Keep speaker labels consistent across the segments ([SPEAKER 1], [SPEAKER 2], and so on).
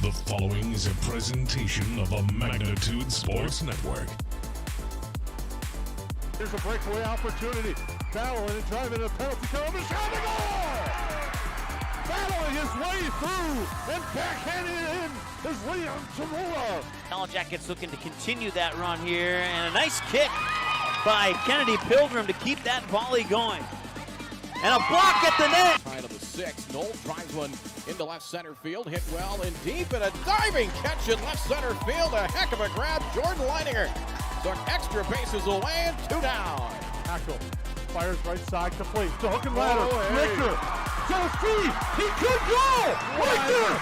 [SPEAKER 1] The following is a presentation of a Magnitude Sports Network.
[SPEAKER 2] Here's a breakaway opportunity. Battling and driving a penalty kill. The shot and goal! Battling his way through and backhanding it in is Leon Tamura.
[SPEAKER 3] Yellowjackets looking to continue that run here, and a nice kick by Kennedy Pilgrim to keep that volley going. And a block at the net.
[SPEAKER 4] Side of the sixth, Knoll drives one into left center field, hit well and deep, and a diving catch in left center field. A heck of a grab. Jordan Leininger took extra bases away and 2 down.
[SPEAKER 2] Hackle fires right side to plate. To hook and ladder.
[SPEAKER 4] Hey.
[SPEAKER 2] Richter goes free. He could go. Right there.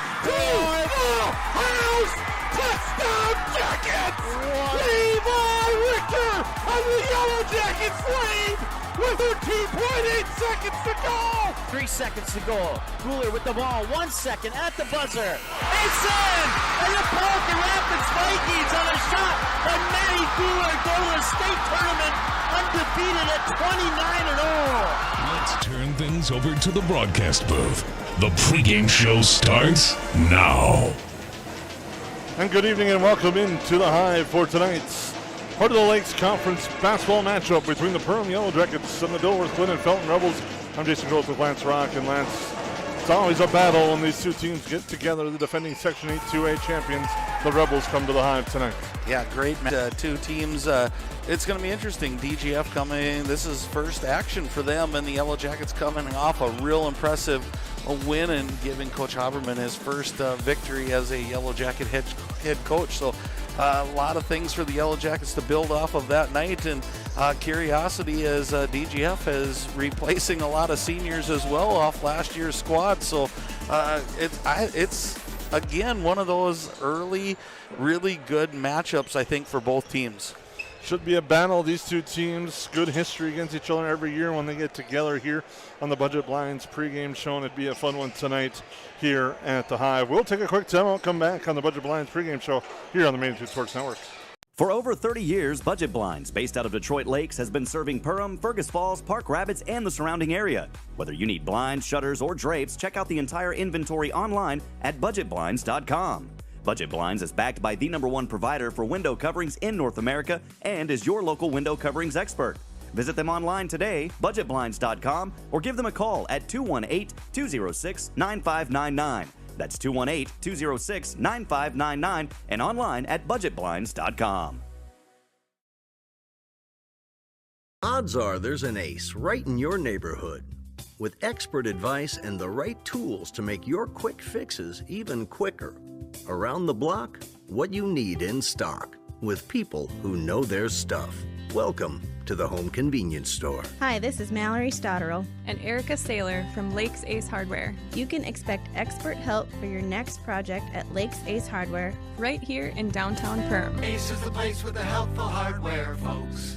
[SPEAKER 2] House. Touchdown Jackets. Levi Richter on the Yellowjackets lead with 13.8 seconds to go.
[SPEAKER 3] 3 seconds to go. Cooler with the ball. 1 second at the buzzer. It's in! And the Pelican Rapids Vikings on a shot by Matty Cooler go to the state tournament undefeated at 29-0.
[SPEAKER 1] Let's turn things over to the broadcast booth. The pregame show starts now.
[SPEAKER 2] And good evening and welcome into the Hive for tonight's Heart of the Lakes Conference basketball matchup between the Perham Yellowjackets and the Dilworth Glyndon Felton Rebels. I'm Jason Groth with Lance Rock, and Lance, it's always a battle when these two teams get together. The defending Section 8 2A champions, the Rebels, come to the Hive tonight.
[SPEAKER 5] Yeah, great two teams. It's going to be interesting. DGF coming, this is first action for them, and the Yellowjackets coming off a real impressive win and giving Coach Haberman his first victory as a Yellowjacket head coach. So a lot of things for the Yellowjackets to build off of that night, and curiosity as DGF is replacing a lot of seniors as well off last year's squad. So it's again one of those early, really good matchups, I think, for both teams.
[SPEAKER 2] Should be a battle. These two teams, good history against each other every year when they get together here on the Budget Blinds pregame show. It'd be a fun one tonight here at the Hive. We'll take a quick time out, come back on the Budget Blinds pregame show here on the Magnitude Sports Network.
[SPEAKER 6] For over 30 years, Budget Blinds, based out of Detroit Lakes, has been serving Perham, Fergus Falls, Park Rapids, and the surrounding area. Whether you need blinds, shutters, or drapes, check out the entire inventory online at budgetblinds.com. Budget Blinds is backed by the #1 provider for window coverings in North America and is your local window coverings expert. Visit them online today, budgetblinds.com, or give them a call at 218-206-9599. That's 218-206-9599 and online at budgetblinds.com.
[SPEAKER 7] Odds are there's an ace right in your neighborhood. With expert advice and the right tools to make your quick fixes even quicker. Around the block, what you need in stock, with people who know their stuff. Welcome to the Home Convenience Store.
[SPEAKER 8] Hi, this is Mallory Stotterell
[SPEAKER 9] and Erica Saylor from Lakes Ace Hardware.
[SPEAKER 8] You can expect expert help for your next project at Lakes Ace Hardware,
[SPEAKER 9] right here in downtown Perham.
[SPEAKER 10] Ace is the place with the helpful hardware, folks.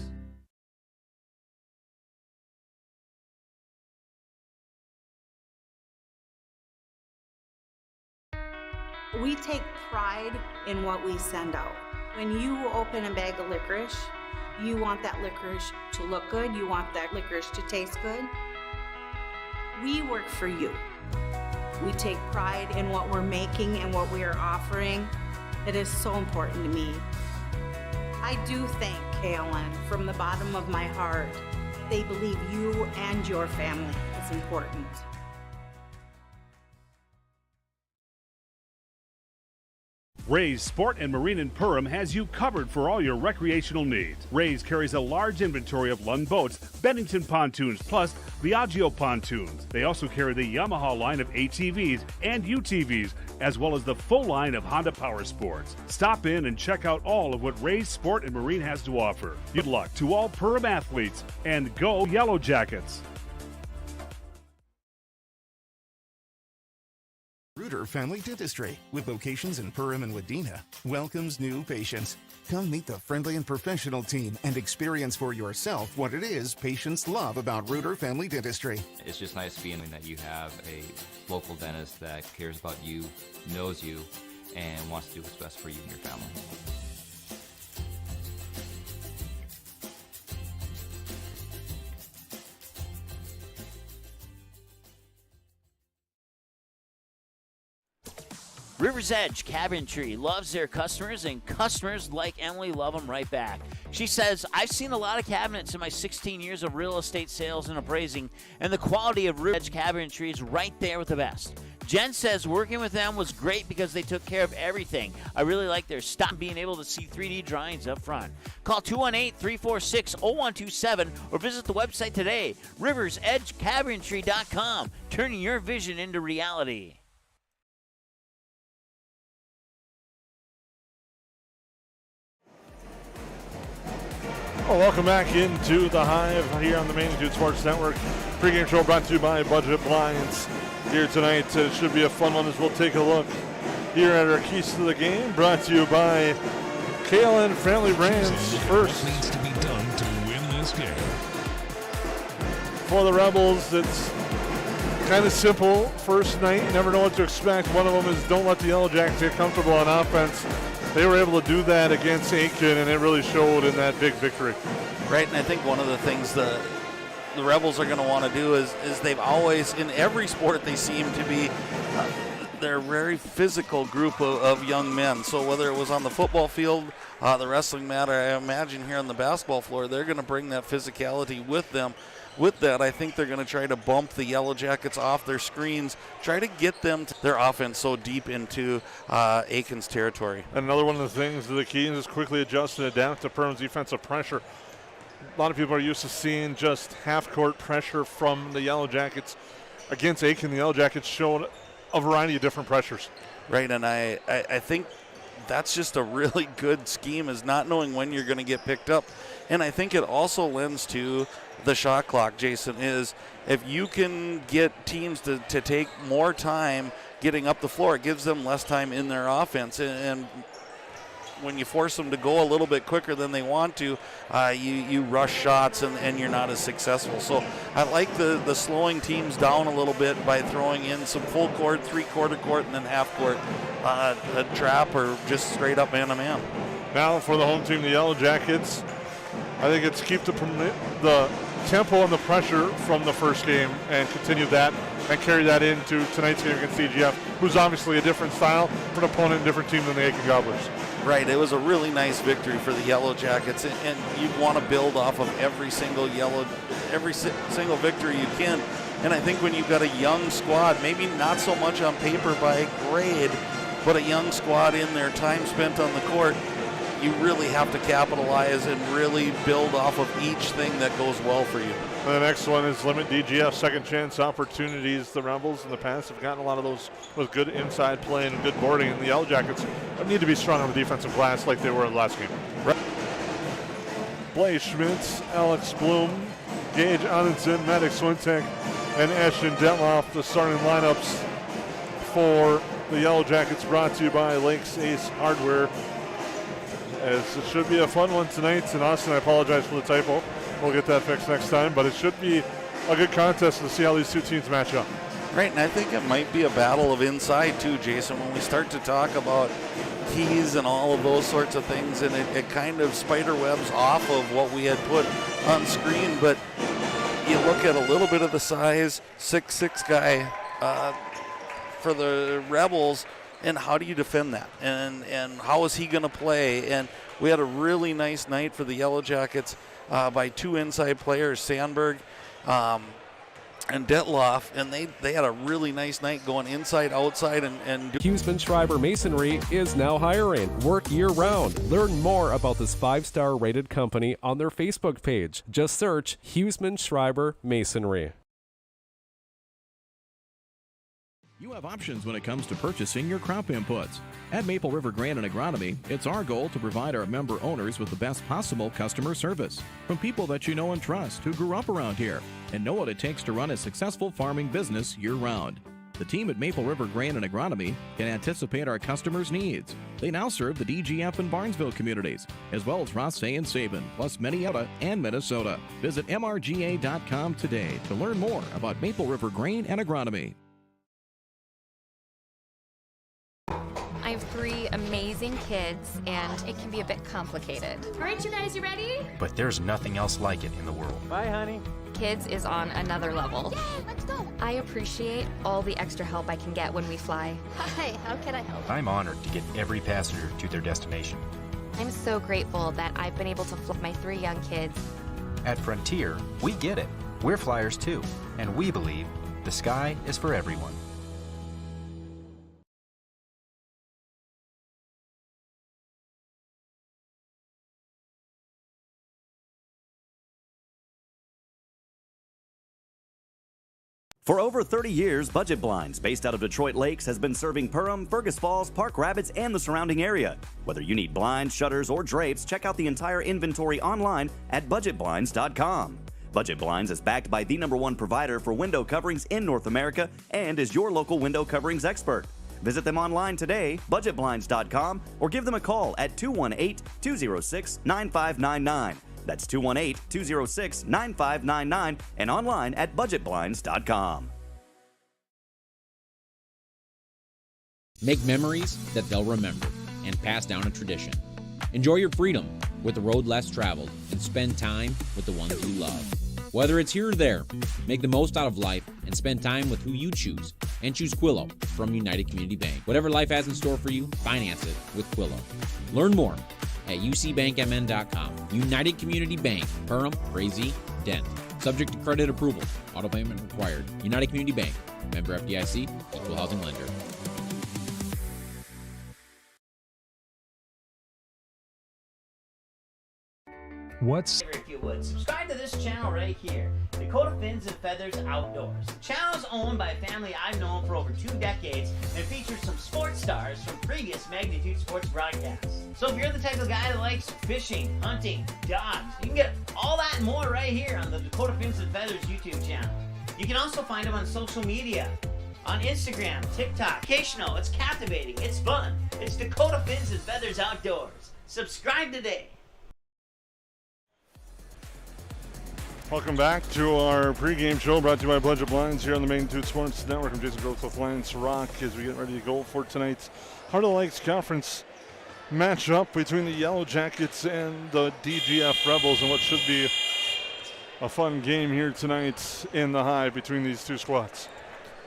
[SPEAKER 11] We take pride in what we send out. When you open a bag of licorice, you want that licorice to look good, you want that licorice to taste good. We work for you. We take pride in what we're making and what we are offering. It is so important to me. I do thank KLN from the bottom of my heart. They believe you and your family is important.
[SPEAKER 12] Ray's Sport and Marine in Perham has you covered for all your recreational needs. Ray's carries a large inventory of Lund boats, Bennington pontoons, plus Viaggio pontoons. They also carry the Yamaha line of ATVs and UTVs, as well as the full line of Honda Power Sports. Stop in and check out all of what Ray's Sport and Marine has to offer. Good luck to all Perham athletes, and go Yellowjackets!
[SPEAKER 13] Reuter Family Dentistry, with locations in Perham and Wadena, welcomes new patients. Come meet the friendly and professional team and experience for yourself what it is patients love about Reuter Family Dentistry.
[SPEAKER 14] It's just nice feeling that you have a local dentist that cares about you, knows you, and wants to do what's best for you and your family.
[SPEAKER 3] River's Edge Cabinetry loves their customers, and customers like Emily love them right back. She says, I've seen a lot of cabinets in my 16 years of real estate sales and appraising, and the quality of River's Edge Cabinetry is right there with the best. Jen says working with them was great because they took care of everything. I really like their stop being able to see 3D drawings up front. Call 218-346-0127 or visit the website today, riversedgecabinetry.com, turning your vision into reality.
[SPEAKER 2] Well, welcome back into the Hive here on the Magnitude Sports Network. Pregame show brought to you by Budget Blinds. Here tonight, it should be a fun one as we'll take a look here at our keys to the game. Brought to you by KLN Family Brands first.
[SPEAKER 1] What needs to be done to win this game?
[SPEAKER 2] For the Rebels, it's kind of simple. First night, you never know what to expect. One of them is don't let the Yellowjackets get comfortable on offense. They were able to do that against Aiken, and it really showed in that big victory.
[SPEAKER 5] Right, and I think one of the things the Rebels are going to want to do is they've always, in every sport, they seem to be, they're a very physical group of young men. So whether it was on the football field, the wrestling mat, or I imagine here on the basketball floor, they're going to bring that physicality with them. With that, I think they're going to try to bump the Yellowjackets off their screens, try to get them their offense so deep into Aiken's territory.
[SPEAKER 2] And another one of the things that the Keys is quickly adjust and adapt to Perham's defensive pressure. A lot of people are used to seeing just half-court pressure from the Yellowjackets. Against Aiken, the Yellowjackets showed a variety of different pressures.
[SPEAKER 5] Right, and I think that's just a really good scheme, is not knowing when you're going to get picked up. And I think it also lends to the shot clock, Jason, is if you can get teams to take more time getting up the floor, it gives them less time in their offense. And when you force them to go a little bit quicker than they want to, you rush shots and you're not as successful. So I like the slowing teams down a little bit by throwing in some full court, three-quarter court, and then half court, a trap or just straight up man-to-man.
[SPEAKER 2] Now for the home team, the Yellowjackets, I think it's keep the tempo and the pressure from the first game and continue that and carry that into tonight's game against DGF, who's obviously a different style, different opponent, different team than the Aiken Gobblers.
[SPEAKER 5] Right, it was a really nice victory for the Yellowjackets, and you want to build off of every single single victory you can. And I think when you've got a young squad, maybe not so much on paper by grade, but a young squad in their time spent on the court, you really have to capitalize and really build off of each thing that goes well for you.
[SPEAKER 2] And the next one is limit DGF second chance opportunities. The Rebels in the past have gotten a lot of those with good inside play and good boarding, and the Yellowjackets need to be strong on the defensive glass like they were in the last game. Blaze Schmitz, Alex Bloom, Gage Onenson, Maddox Swintek, and Ashton Detloff, the starting lineups for the Yellowjackets, brought to you by Lakes Ace Hardware. As it should be a fun one tonight. And Austin, I apologize for the typo. We'll get that fixed next time, but it should be a good contest to see how these two teams match up.
[SPEAKER 5] Right, and I think it might be a battle of inside too, Jason, when we start to talk about keys and all of those sorts of things, and it kind of spider webs off of what we had put on screen. But you look at a little bit of the size, 6'6" guy for the Rebels, and how do you defend that? And how is he going to play? And we had a really nice night for the Yellowjackets by two inside players, Sandberg and Detloff, and they had a really nice night going inside, outside, and
[SPEAKER 15] Huseman Schreiber Masonry is now hiring. Work year-round. Learn more about this 5-star rated company on their Facebook page. Just search Huseman Schreiber Masonry.
[SPEAKER 4] You have options when it comes to purchasing your crop inputs. At Maple River Grain and Agronomy, it's our goal to provide our member owners with the best possible customer service from people that you know and trust who grew up around here and know what it takes to run a successful farming business year-round. The team at Maple River Grain and Agronomy can anticipate our customers' needs. They now serve the DGF and Barnesville communities, as well as Rothsay and Sabin, plus Minneota and Minnesota. Visit mrga.com today to learn more about Maple River Grain and Agronomy.
[SPEAKER 16] I have 3 amazing kids, and it can be a bit complicated.
[SPEAKER 17] All right, you guys, you ready?
[SPEAKER 18] But there's nothing else like it in the world.
[SPEAKER 17] Bye, honey.
[SPEAKER 16] Kids is on another level.
[SPEAKER 17] Yay, let's go.
[SPEAKER 16] I appreciate all the extra help I can get when we fly.
[SPEAKER 17] Hi, how can I help?
[SPEAKER 18] I'm honored to get every passenger to their destination.
[SPEAKER 16] I'm so grateful that I've been able to fly my 3 young kids.
[SPEAKER 18] At Frontier, we get it. We're flyers too, and we believe the sky is for everyone.
[SPEAKER 6] For over 30 years, Budget Blinds, based out of Detroit Lakes, has been serving Perham, Fergus Falls, Park Rapids, and the surrounding area. Whether you need blinds, shutters, or drapes, check out the entire inventory online at budgetblinds.com. Budget Blinds is backed by the #1 provider for window coverings in North America and is your local window coverings expert. Visit them online today, budgetblinds.com, or give them a call at 218-206-9599. That's 218-206-9599 and online at budgetblinds.com.
[SPEAKER 19] Make memories that they'll remember and pass down a tradition. Enjoy your freedom with the road less traveled and spend time with the ones you love. Whether it's here or there, make the most out of life and spend time with who you choose. And choose Quillo from United Community Bank. Whatever life has in store for you, finance it with Quillo. Learn more at ucbankmn.com. United Community Bank, Perham, Frazee, Dent. Subject to credit approval. Auto payment required. United Community Bank. Member FDIC. Equal housing lender.
[SPEAKER 3] If you would, subscribe to this channel right here, Dakota Fins and Feathers Outdoors. The channel is owned by a family I've known for over 2 decades and features some sports stars from previous Magnitude Sports broadcasts. So if you're the type of guy that likes fishing, hunting, dogs, you can get all that and more right here on the Dakota Fins and Feathers YouTube channel. You can also find them on social media, on Instagram, TikTok. Occasional, it's captivating, it's fun. It's Dakota Fins and Feathers Outdoors. Subscribe today.
[SPEAKER 2] Welcome back to our pregame show brought to you by Budget Blinds here on the Magnitude Sports Network. I'm Jason Groth with Lance Rock as we get ready to go for tonight's Heart of the Lakes Conference matchup between the Yellowjackets and the DGF Rebels, and what should be a fun game here tonight in the Hive between these two squads.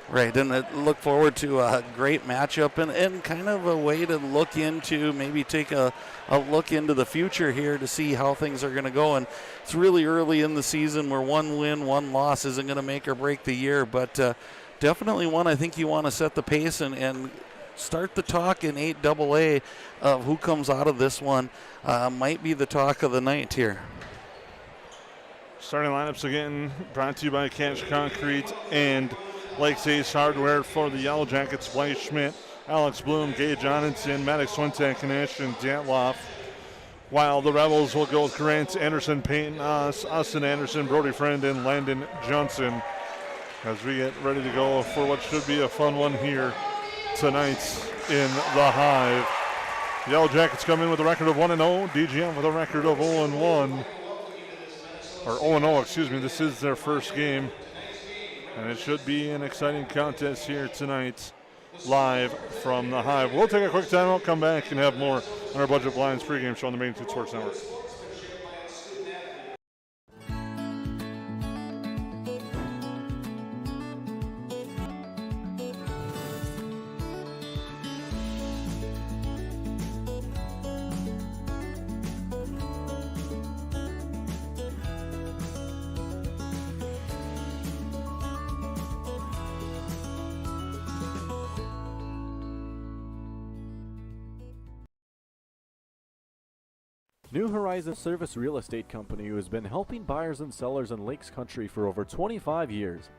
[SPEAKER 5] Right, and I look forward to a great matchup and kind of a way to look into, maybe take a look into the future here to see how things are going to go. And it's really early in the season where 1 win, 1 loss isn't going to make or break the year, but definitely one I think you want to set the pace and start the talk in 8AA of who comes out of this one. Might be the talk of the night here.
[SPEAKER 2] Starting lineups again brought to you by Cash Concrete and Lakes Ace Hardware. For the Yellowjackets, Blythe Schmidt, Alex Bloom, Gage Jonathan, Maddox Swintek, and Ashton Dantloff. While the Rebels will go with Grant Anderson, Peyton Austin Anderson, Brody Friend, and Landon Johnson as we get ready to go for what should be a fun one here tonight in the Hive. The Yellowjackets come in with a record of 1-0. DGF with a record of 0-1. Or 0-0, excuse me. This is their first game. And it should be an exciting contest here tonight, live from the Hive. We'll take a quick time out, come back, and have more on our Budget Blinds pregame show on the Magnitude Sports Network.
[SPEAKER 20] New Horizon Service Real Estate Company, who has been helping buyers and sellers in Lakes Country for over 25 years.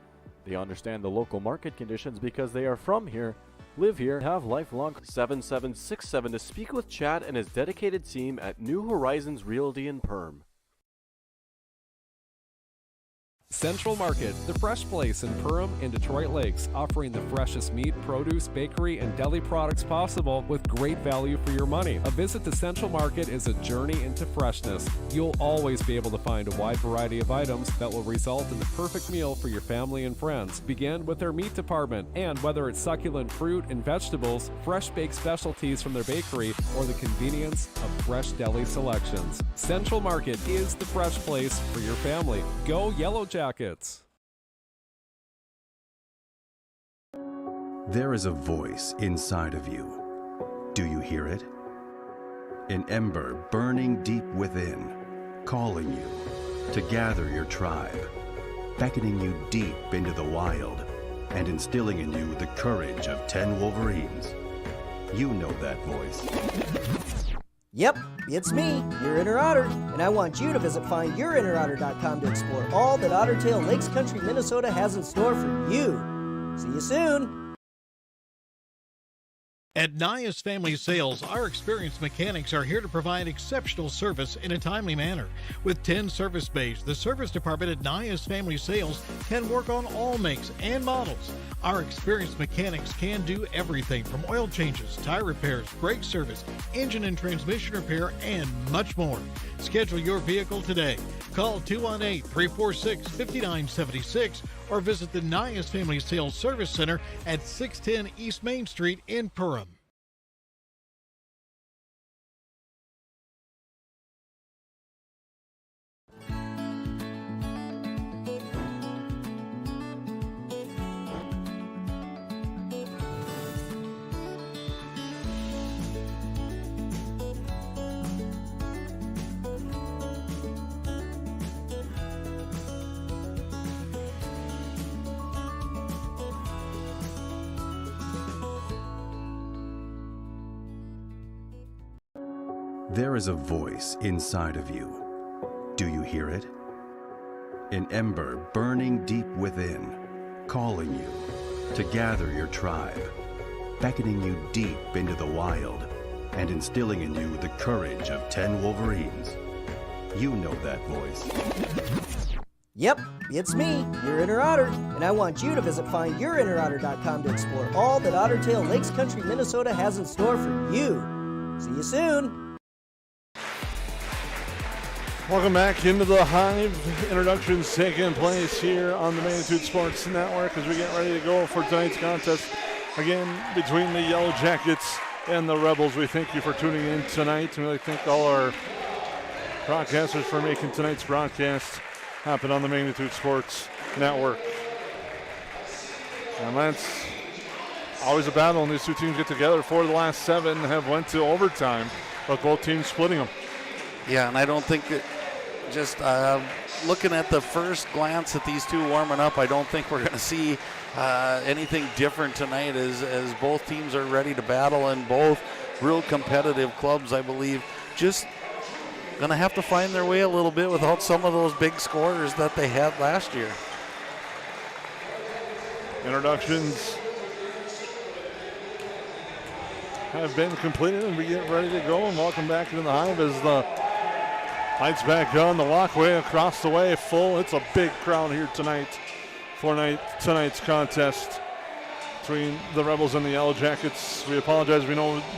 [SPEAKER 20] They understand the local market conditions because they are from here, live here, have lifelong. 7767 to speak with Chad and his dedicated team at New Horizons Realty in Perham.
[SPEAKER 15] Central Market, the fresh place in Perham and Detroit Lakes, offering the freshest meat, produce, bakery, and deli products possible with great value for your money. A visit to Central Market is a journey into freshness. You'll always be able to find a wide variety of items that will result in the perfect meal for your family and friends. Begin with their meat department, and whether it's succulent fruit and vegetables, fresh baked specialties from their bakery, or the convenience of fresh deli selections. Central Market is the fresh place for your family. Go Yellowjackets!
[SPEAKER 17] There is a voice inside of you. Do you hear it? An ember burning deep within, calling you to gather your tribe, beckoning you deep into the wild, and instilling in you the courage of 10 Wolverines. You know that voice.
[SPEAKER 21] Yep, it's me, your inner otter, and I want you to visit findyourinnerotter.com to explore all that Ottertail Lakes Country, Minnesota has in store for you. See you soon.
[SPEAKER 22] At Nias Family Sales, our experienced mechanics are here to provide exceptional service in a timely manner. With 10 service bays, the service department at Nias Family Sales can work on all makes and models. Our experienced mechanics can do everything from oil changes, tire repairs, brake service, engine and transmission repair, and much more. Schedule your vehicle today. Call 218-346-5976 or visit the Nias Family Sales Service Center at 610 East Main Street in Perham.
[SPEAKER 17] There is a voice inside of you. Do you hear it? An ember burning deep within, calling you to gather your tribe, beckoning you deep into the wild, and instilling in you the courage of 10 Wolverines. You know that voice.
[SPEAKER 21] Yep, it's me, your inner otter, and I want you to visit findyourinnerotter.com to explore all that Ottertail Lakes Country, Minnesota has in store for you. See you soon.
[SPEAKER 2] Welcome back into the Hive. Introductions taking place here on the Magnitude Sports Network as we get ready to go for tonight's contest. Again, between the Yellowjackets and the Rebels. We thank you for tuning in tonight. And we thank all our broadcasters for making tonight's broadcast happen on the Magnitude Sports Network. And that's always a battle when these two teams get together. 4 of the last 7 have went to overtime, with both teams splitting them.
[SPEAKER 5] Yeah, and I don't think that just looking at the first glance at these two warming up, I don't think we're going to see anything different tonight as both teams are ready to battle, and both real competitive clubs, I believe, just going to have to find their way a little bit without some of those big scorers that they had last year.
[SPEAKER 2] Introductions have been completed, and we get ready to go. And welcome back into the Hive as the lights back on. The walkway across the way full. It's a big crowd here tonight for tonight's contest between the Rebels and the Yellowjackets. We apologize.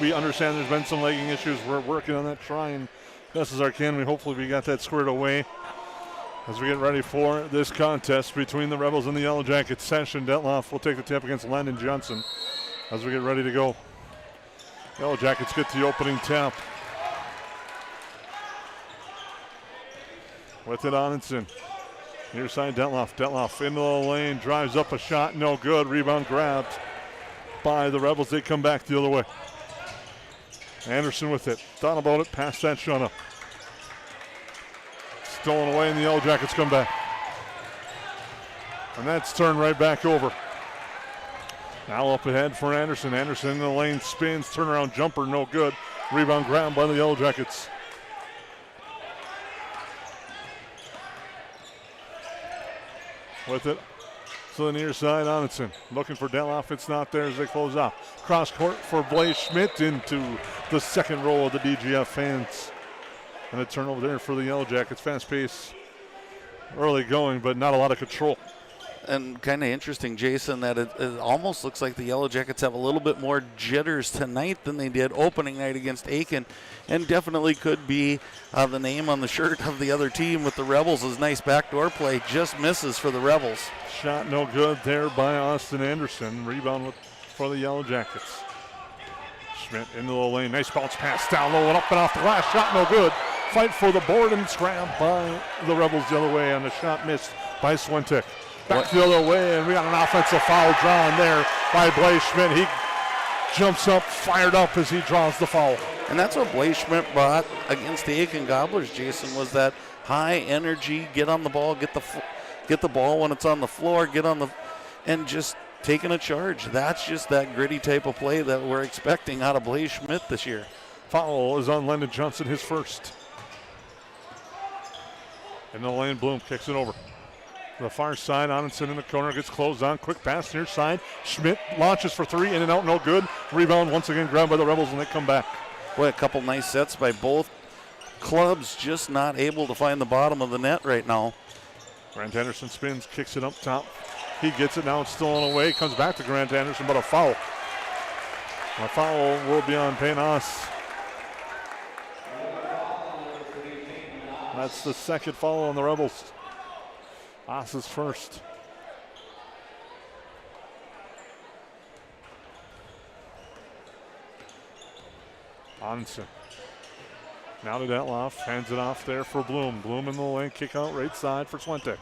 [SPEAKER 2] We understand there's been some lagging issues. We're working on that, trying best as I can. Hopefully we got that squared away as we get ready for this contest between the Rebels and the Yellowjackets. Session Detloff will take the tip against Landon Johnson as we get ready to go. Yellowjackets get the opening tap. With it, Onenson. Near side, Detloff. Detloff into the lane, drives up a shot, no good. Rebound grabbed by the Rebels. They come back the other way. Anderson with it. Thought about it, passed that shot up. Stolen away, and the Yellowjackets come back. And that's turned right back over. Now up ahead for Anderson. Anderson in the lane, spins, turnaround jumper, no good. Rebound grabbed by the Yellowjackets. With it to the near side, Onenson looking for Detloff. It's not there as they close out. Cross court for Blaze Schmidt into the second row of the DGF fans. And a turnover there for the Yellowjackets. Fast pace, early going, but not a lot of control.
[SPEAKER 5] And kind of interesting, Jason, that it almost looks like the Yellowjackets have a little bit more jitters tonight than they did opening night against Aiken, and definitely could be the name on the shirt of the other team with the Rebels. Is nice backdoor play, just misses for the Rebels.
[SPEAKER 2] Shot no good there by Austin Anderson. Rebound for the Yellowjackets. Schmidt into the lane, nice bounce pass down low and up and off the glass. Shot no good. Fight for the board and it's grabbed by the Rebels the other way, and the shot missed by Swentek. Back the other way, and we got an offensive foul drawn there by Blaze Schmidt. He jumps up, fired up as he draws the foul.
[SPEAKER 5] And that's what Blaze Schmidt brought against the Aiken Gobblers, Jason, was that high energy, get on the ball, get the ball when it's on the floor, and just taking a charge. That's just that gritty type of play that we're expecting out of Blaze Schmidt this year.
[SPEAKER 2] Foul is on Glyndon Johnson, his first. In the lane, Bloom kicks it over. The far side, Onenson in the corner, gets closed on. Quick pass near side. Schmidt launches for three, in and out, no good. Rebound once again grabbed by the Rebels, and they come back.
[SPEAKER 5] Boy, a couple nice sets by both clubs, just not able to find the bottom of the net right now.
[SPEAKER 2] Grant Anderson spins, kicks it up top. He gets it now, it's still on the way. Comes back to Grant Anderson, but a foul. A foul will be on Payne Haas. That's the second foul on the Rebels. Haas is first. Onenson. Now to Detloff, hands it off there for Bloom. Bloom in the lane, kick out right side for Swintek.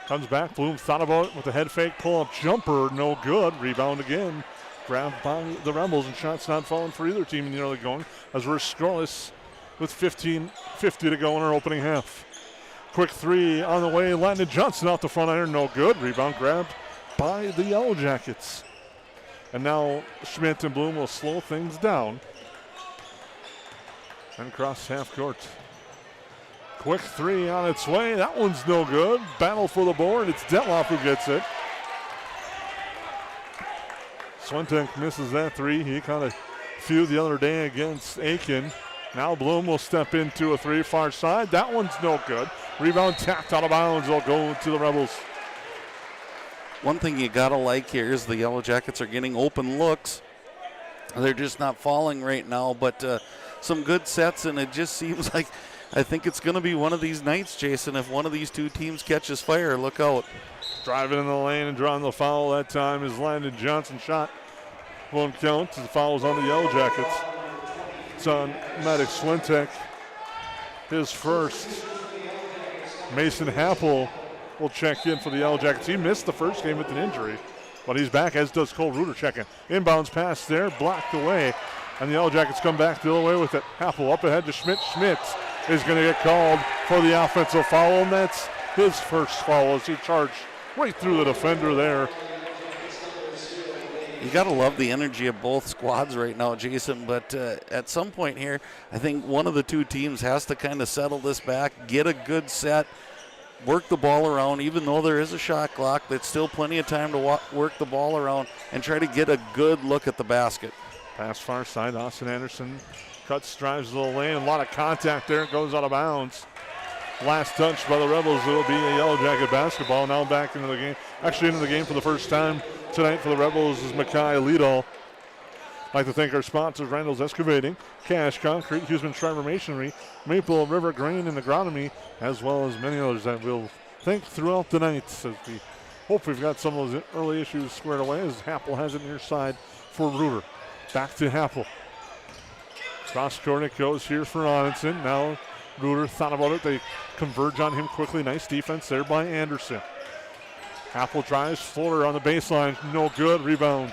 [SPEAKER 2] Comes back, Bloom thought about it with a head fake, pull-up jumper, no good. Rebound again, grabbed by the Rebels, and shots not falling for either team in the early going, as we're scoreless with 15:50 to go in our opening half. Quick three on the way, Landon Johnson off the front iron, no good. Rebound grabbed by the Yellowjackets. And now Schmidt and Bloom will slow things down. And cross half court. Quick three on its way. That one's no good. Battle for the board. It's Detloff who gets it. Swintek misses that three. He caught a few the other day against Aiken. Now Bloom will step into a three far side. That one's no good. Rebound tapped out of bounds. It'll go to the Rebels.
[SPEAKER 5] One thing you gotta like here is the Yellowjackets are getting open looks. They're just not falling right now, but some good sets, and it just seems like I think it's going to be one of these nights, Jason. If one of these two teams catches fire, look out.
[SPEAKER 2] Driving in the lane and drawing the foul that time is Landon Johnson. Shot won't count. The foul is on the Yellowjackets. It's on Maddox Swintek, his first. Mason Happel will check in for the Yellowjackets. He missed the first game with an injury, but he's back, as does Cole Reuter checking. Inbounds pass there, blocked away, and the Yellowjackets come back the other way with it. Happel up ahead to Schmidt. Schmidt is going to get called for the offensive foul, and that's his first foul as he charged right through the defender there.
[SPEAKER 5] You got to love the energy of both squads right now, Jason, but at some point here, I think one of the two teams has to kind of settle this back, get a good set, work the ball around. Even though there is a shot clock, there's still plenty of time to work the ball around and try to get a good look at the basket.
[SPEAKER 2] Pass far side, Austin Anderson cuts, drives the lane, a lot of contact there, goes out of bounds. Last touch by the Rebels, it'll be a Yellow Jacket basketball. Now back into the game, actually into the game for the first time tonight for the Rebels is Mackay Liedel. I'd like to thank our sponsors, Randall's Excavating, Cash Concrete, Huseman Schreiber Masonry, Maple River Grain and Agronomy, as well as many others that we'll thank throughout the night. As we hope we've got some of those early issues squared away, as Happel has it near side for Reuter. Back to Happel. Cross court it goes here for Onenson. Now Reuter thought about it. They converge on him quickly. Nice defense there by Anderson. Happel drives, floater on the baseline. No good. Rebound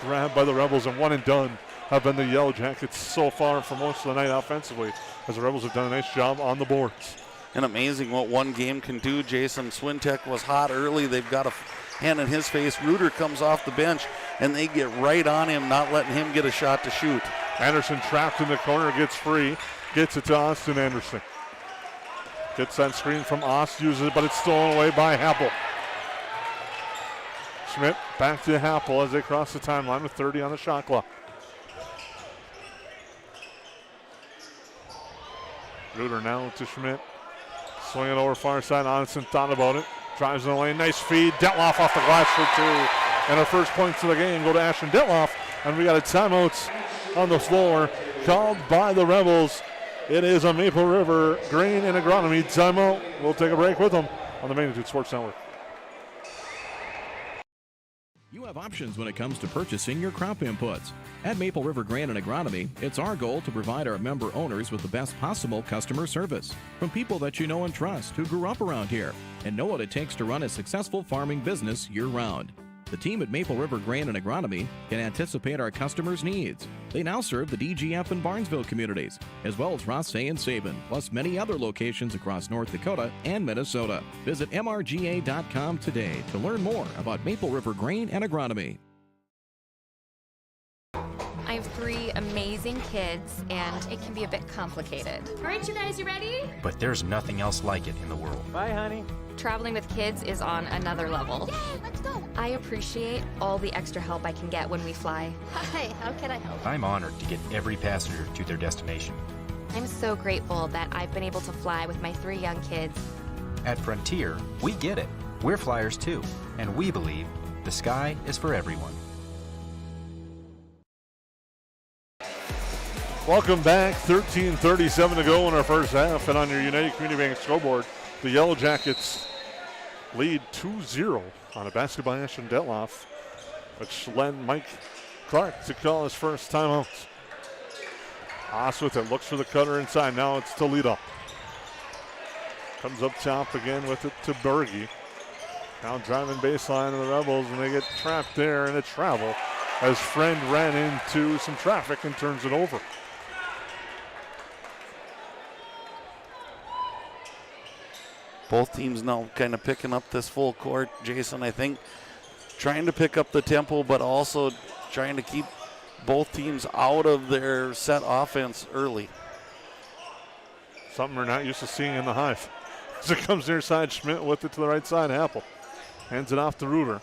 [SPEAKER 2] grabbed by the Rebels, and one and done have been the Yellowjackets so far for most of the night offensively, as the Rebels have done a nice job on the boards.
[SPEAKER 5] And amazing what one game can do, Jason. Swintek was hot early. They've got a hand in his face. Reuter comes off the bench, and they get right on him, not letting him get a shot to shoot.
[SPEAKER 2] Anderson trapped in the corner, gets free, gets it to Austin Anderson. Gets that screen from Ost, uses it, but it's stolen away by Happel. Schmidt back to Happel as they cross the timeline with 30 on the shot clock. Reuter now to Schmidt. Swinging over far side. Onenson thought about it. Drives in the lane. Nice feed. Detloff off the glass for two. And our first points of the game go to Ashton Detloff. And we got a timeout on the floor called by the Rebels. It is a Maple River Grain and Agronomy timeout. We'll take a break with them on the Magnitude Sports Network.
[SPEAKER 4] You have options when it comes to purchasing your crop inputs. At Maple River Grain and Agronomy, it's our goal to provide our member owners with the best possible customer service from people that you know and trust who grew up around here and know what it takes to run a successful farming business year-round. The team at Maple River Grain and Agronomy can anticipate our customers' needs. They now serve the DGF and Barnesville communities, as well as Rothsay and Sabin, plus many other locations across North Dakota and Minnesota. Visit mrga.com today to learn more about Maple River Grain and Agronomy.
[SPEAKER 16] I have 3 amazing kids, and it can be a bit complicated.
[SPEAKER 7] All right, you guys, you ready?
[SPEAKER 18] But there's nothing else like it in the world.
[SPEAKER 21] Bye, honey.
[SPEAKER 16] Traveling with kids is on another level.
[SPEAKER 7] Yay, let's go.
[SPEAKER 16] I appreciate all the extra help I can get when we fly.
[SPEAKER 7] Hi, how can I help?
[SPEAKER 18] I'm honored to get every passenger to their destination.
[SPEAKER 16] I'm so grateful that I've been able to fly with my 3 young kids.
[SPEAKER 18] At Frontier, we get it. We're flyers too, and we believe the sky is for everyone.
[SPEAKER 2] Welcome back. 13:37 to go in our first half, and on your United Community Bank scoreboard, the Yellowjackets lead 2-0 on a basket by Ashton Detloff, which led Mike Clark to call his first timeout. Haas with it, looks for the cutter inside. Now it's Toledo. Comes up top again with it to Berge. Now driving baseline of the Rebels, and they get trapped there in a travel as Friend ran into some traffic and turns it over.
[SPEAKER 5] Both teams now kind of picking up this full court. Jason, I think, trying to pick up the tempo, but also trying to keep both teams out of their set offense early.
[SPEAKER 2] Something we're not used to seeing in the Hive. As it comes near side, Schmidt with it to the right side. Apple hands it off to Reuter.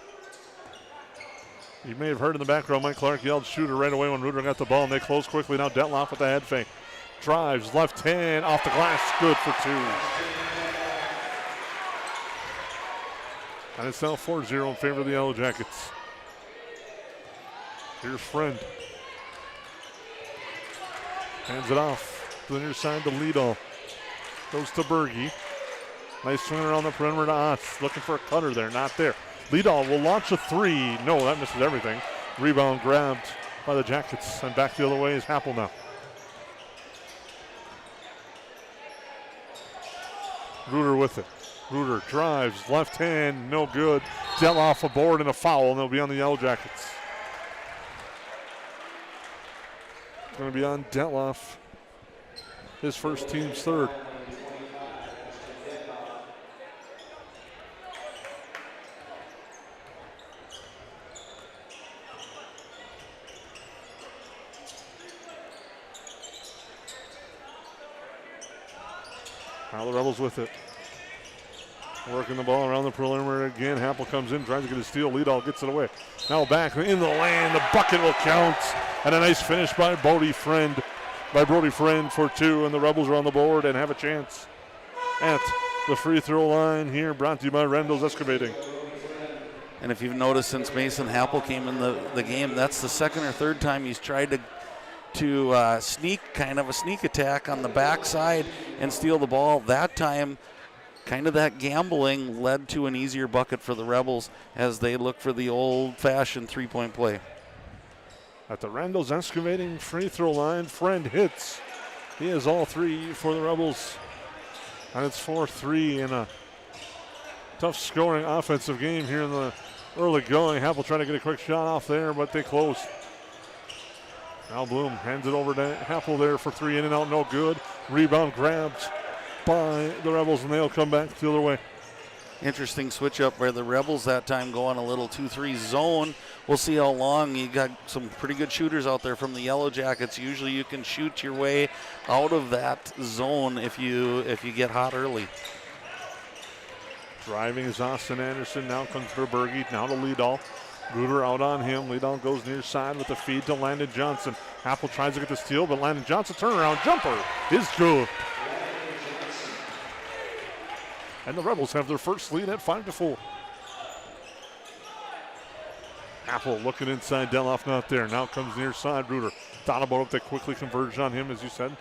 [SPEAKER 2] You may have heard in the background, Mike Clark yelled shooter right away when Reuter got the ball, and they close quickly. Now Detloff with the head fake. Drives, left hand, off the glass, good for 2. And it's now 4-0 in favor of the Yellowjackets. Here's Friend. Hands it off to the near side to Liedel. Goes to Berge. Nice swing around the perimeter to Otz. Looking for a cutter there, not there. Liedel will launch a 3. No, that misses everything. Rebound grabbed by the Jackets. And back the other way is Happel now. Reuter with it. Reuter drives, left hand, no good. Detloff aboard and a foul, and they'll be on the Yellowjackets. Going to be on Detloff. His first, team's third. Now the Rebels with it. Working the ball around the perimeter again. Happel comes in, tries to get a steal. Liedel gets it away. Now back in the lane. The bucket will count. And a nice finish by Brody Friend for 2. And the Rebels are on the board and have a chance at the free throw line here. Brought to you by Rendell's Excavating.
[SPEAKER 5] And if you've noticed, since Mason Happel came in the game, that's the second or third time he's tried to sneak, kind of a sneak attack on the backside and steal the ball. That time, kind of that gambling led to an easier bucket for the Rebels as they look for the old-fashioned three-point play.
[SPEAKER 2] At the Rendell's Excavating free throw line, Friend hits. He has all 3 for the Rebels. And it's 4-3 in a tough scoring offensive game here in the early going. Happel trying to get a quick shot off there, but they close. Now Bloom hands it over to Happel there for 3, in and out, no good. Rebound grabbed by the Rebels, and they'll come back the other way.
[SPEAKER 5] Interesting switch up where the Rebels that time go on a little 2-3 zone. We'll see how long. You got some pretty good shooters out there from the Yellowjackets. Usually you can shoot your way out of that zone if you get hot early.
[SPEAKER 2] Driving is Austin Anderson. Now comes Verberge. Now to Liedel. Reuter out on him. Liedel goes near side with the feed to Landon Johnson. Happel tries to get the steal, but Landon Johnson turnaround jumper is good. And the Rebels have their first lead at 5-4. Happel looking inside. Detloff not there. Now comes near side. Reuter. Thought about it. They quickly converged on him, as you said.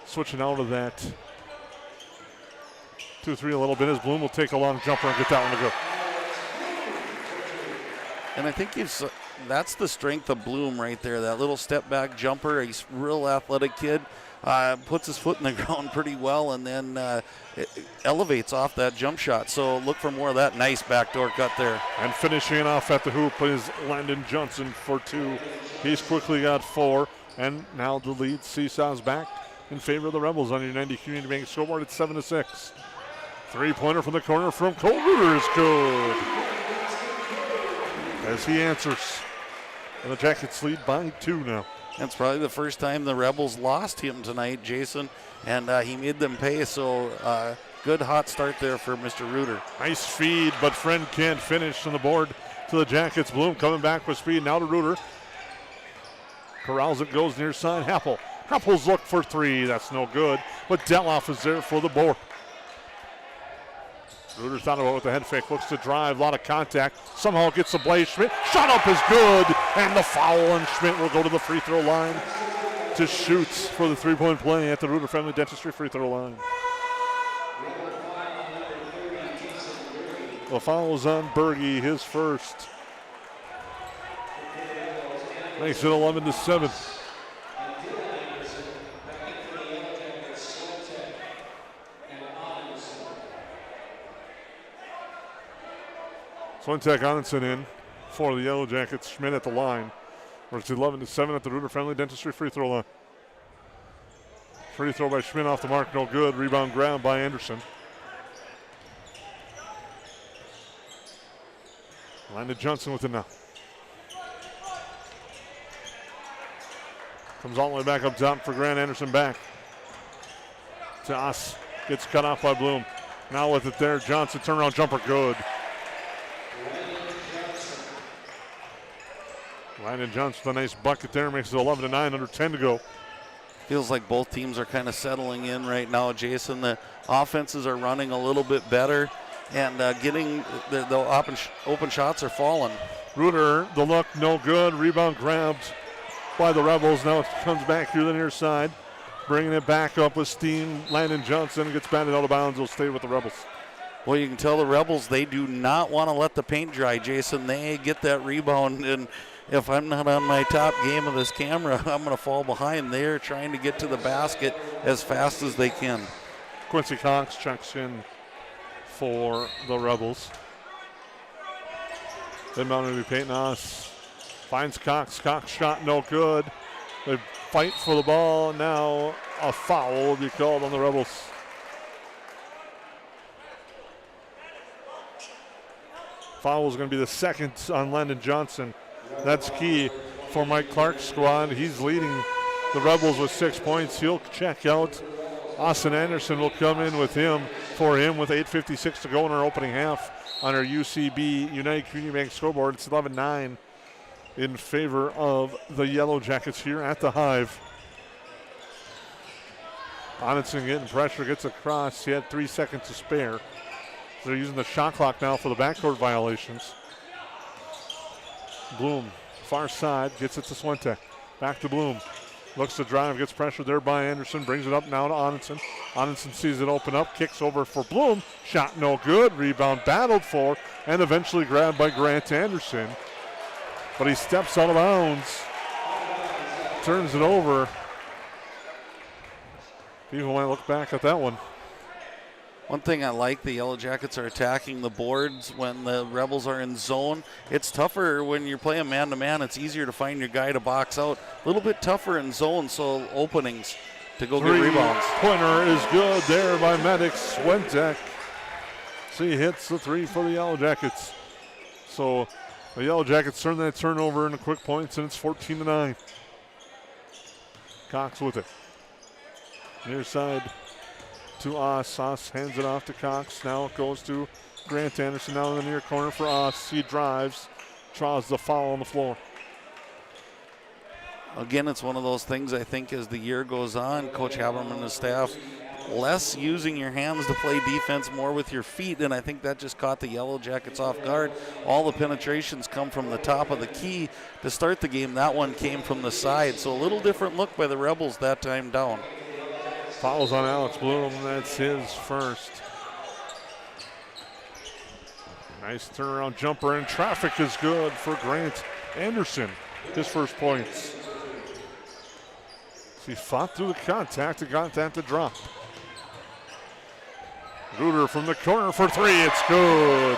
[SPEAKER 2] Switching out of that 2-3 a little bit as Bloom will take a long jumper and get that one to go.
[SPEAKER 5] And I think that's the strength of Bloom right there. That little step back jumper. He's a real athletic kid. Puts his foot in the ground pretty well, and then it elevates off that jump shot. So look for more of that nice backdoor cut there.
[SPEAKER 2] And finishing it off at the hoop is Landon Johnson for 2. He's quickly got 4, and now the lead seesaws back in favor of the Rebels on your 90 Community Bank scoreboard at 7-6. Three-pointer from the corner from Cole Reuter is good, as he answers. And the Jackets lead by 2 now.
[SPEAKER 5] That's probably the first time the Rebels lost him tonight, Jason, and he made them pay. So good hot start there for Mr. Reuter.
[SPEAKER 2] Nice feed, but Friend can't finish on the board to the Jackets. Bloom coming back with speed now to Reuter. Corrals it, goes near side. Happel's look for 3. That's no good, but Deloff is there for the board. Reuter's not about with the head fake, looks to drive, a lot of contact, somehow gets the Blaze. Schmidt, shot up is good, and the foul, and Schmidt will go to the free throw line to shoot for the 3-point play at the Reuter Family Dentistry free throw line. The foul is on Berge, his first. Makes it 11-7. Swintek Onenson in for the Yellowjackets. Schmidt at the line. It's 11-7 at the Reuter Family Dentistry free throw line. Free throw by Schmidt off the mark, no good. Rebound grab by Anderson. Landon Johnson with it now. Comes all the way back up top for Grant Anderson back. To us. Gets cut off by Bloom. Now with it there, Johnson turnaround jumper, good. Landon Johnson with a nice bucket there, makes it 11-9, under 10 to go.
[SPEAKER 5] Feels like both teams are kind of settling in right now, Jason. The offenses are running a little bit better, and getting the open shots are falling.
[SPEAKER 2] Reuter, the look, no good. Rebound grabbed by the Rebels. Now it comes back through the near side. Bringing it back up with steam. Landon Johnson gets batted out of bounds. Will stay with the Rebels.
[SPEAKER 5] Well, you can tell the Rebels, they do not want to let the paint dry, Jason. They get that rebound, and if I'm not on my top game of this camera, I'm going to fall behind. They're trying to get to the basket as fast as they can.
[SPEAKER 2] Quincy Cox checks in for the Rebels. Inbound will be Peyton Haas. Finds Cox. Cox shot no good. They fight for the ball. Now a foul will be called on the Rebels. Foul is going to be the second on Landon Johnson. That's key for Mike Clark's squad. He's leading the Rebels with 6 points. He'll check out. Austin Anderson will come in with him with 8:56 to go in our opening half on our UCB United Community Bank scoreboard. It's 11-9 in favor of the Yellowjackets here at the Hive. Onenson getting pressure, gets across. He had 3 seconds to spare. They're using the shot clock now for the backcourt violations. Bloom, far side, gets it to Swintek. Back to Bloom. Looks to drive, gets pressure there by Anderson, brings it up now to Onenson. Onenson sees it open up, kicks over for Bloom. Shot no good, rebound battled for, and eventually grabbed by Grant Anderson. But he steps out of bounds, turns it over. People might look back at that one.
[SPEAKER 5] One thing I like, the Yellowjackets are attacking the boards when the Rebels are in zone. It's tougher when you're playing man-to-man. It's easier to find your guy to box out. A little bit tougher in zone, so openings to go get rebounds.
[SPEAKER 2] Pointer is good there by Maddox. Swintek. See, hits the 3 for the Yellowjackets. So the Yellowjackets turn that turnover into quick points, and it's 14-9. Cox with it. Near side to Oss. Oss hands it off to Cox. Now it goes to Grant Anderson now in the near corner for Oss. He drives, draws the foul on the floor.
[SPEAKER 5] Again, it's one of those things I think as the year goes on, Coach Haberman and his staff, less using your hands to play defense, more with your feet, and I think that just caught the Yellowjackets off guard. All the penetrations come from the top of the key to start the game. That one came from the side, so a little different look by the Rebels that time down.
[SPEAKER 2] Fouls on Alex Bloom, that's his first. Nice turnaround jumper, and traffic is good for Grant Anderson. His first points. He fought through the contact and got that to drop. Reuter from the corner for three. It's good.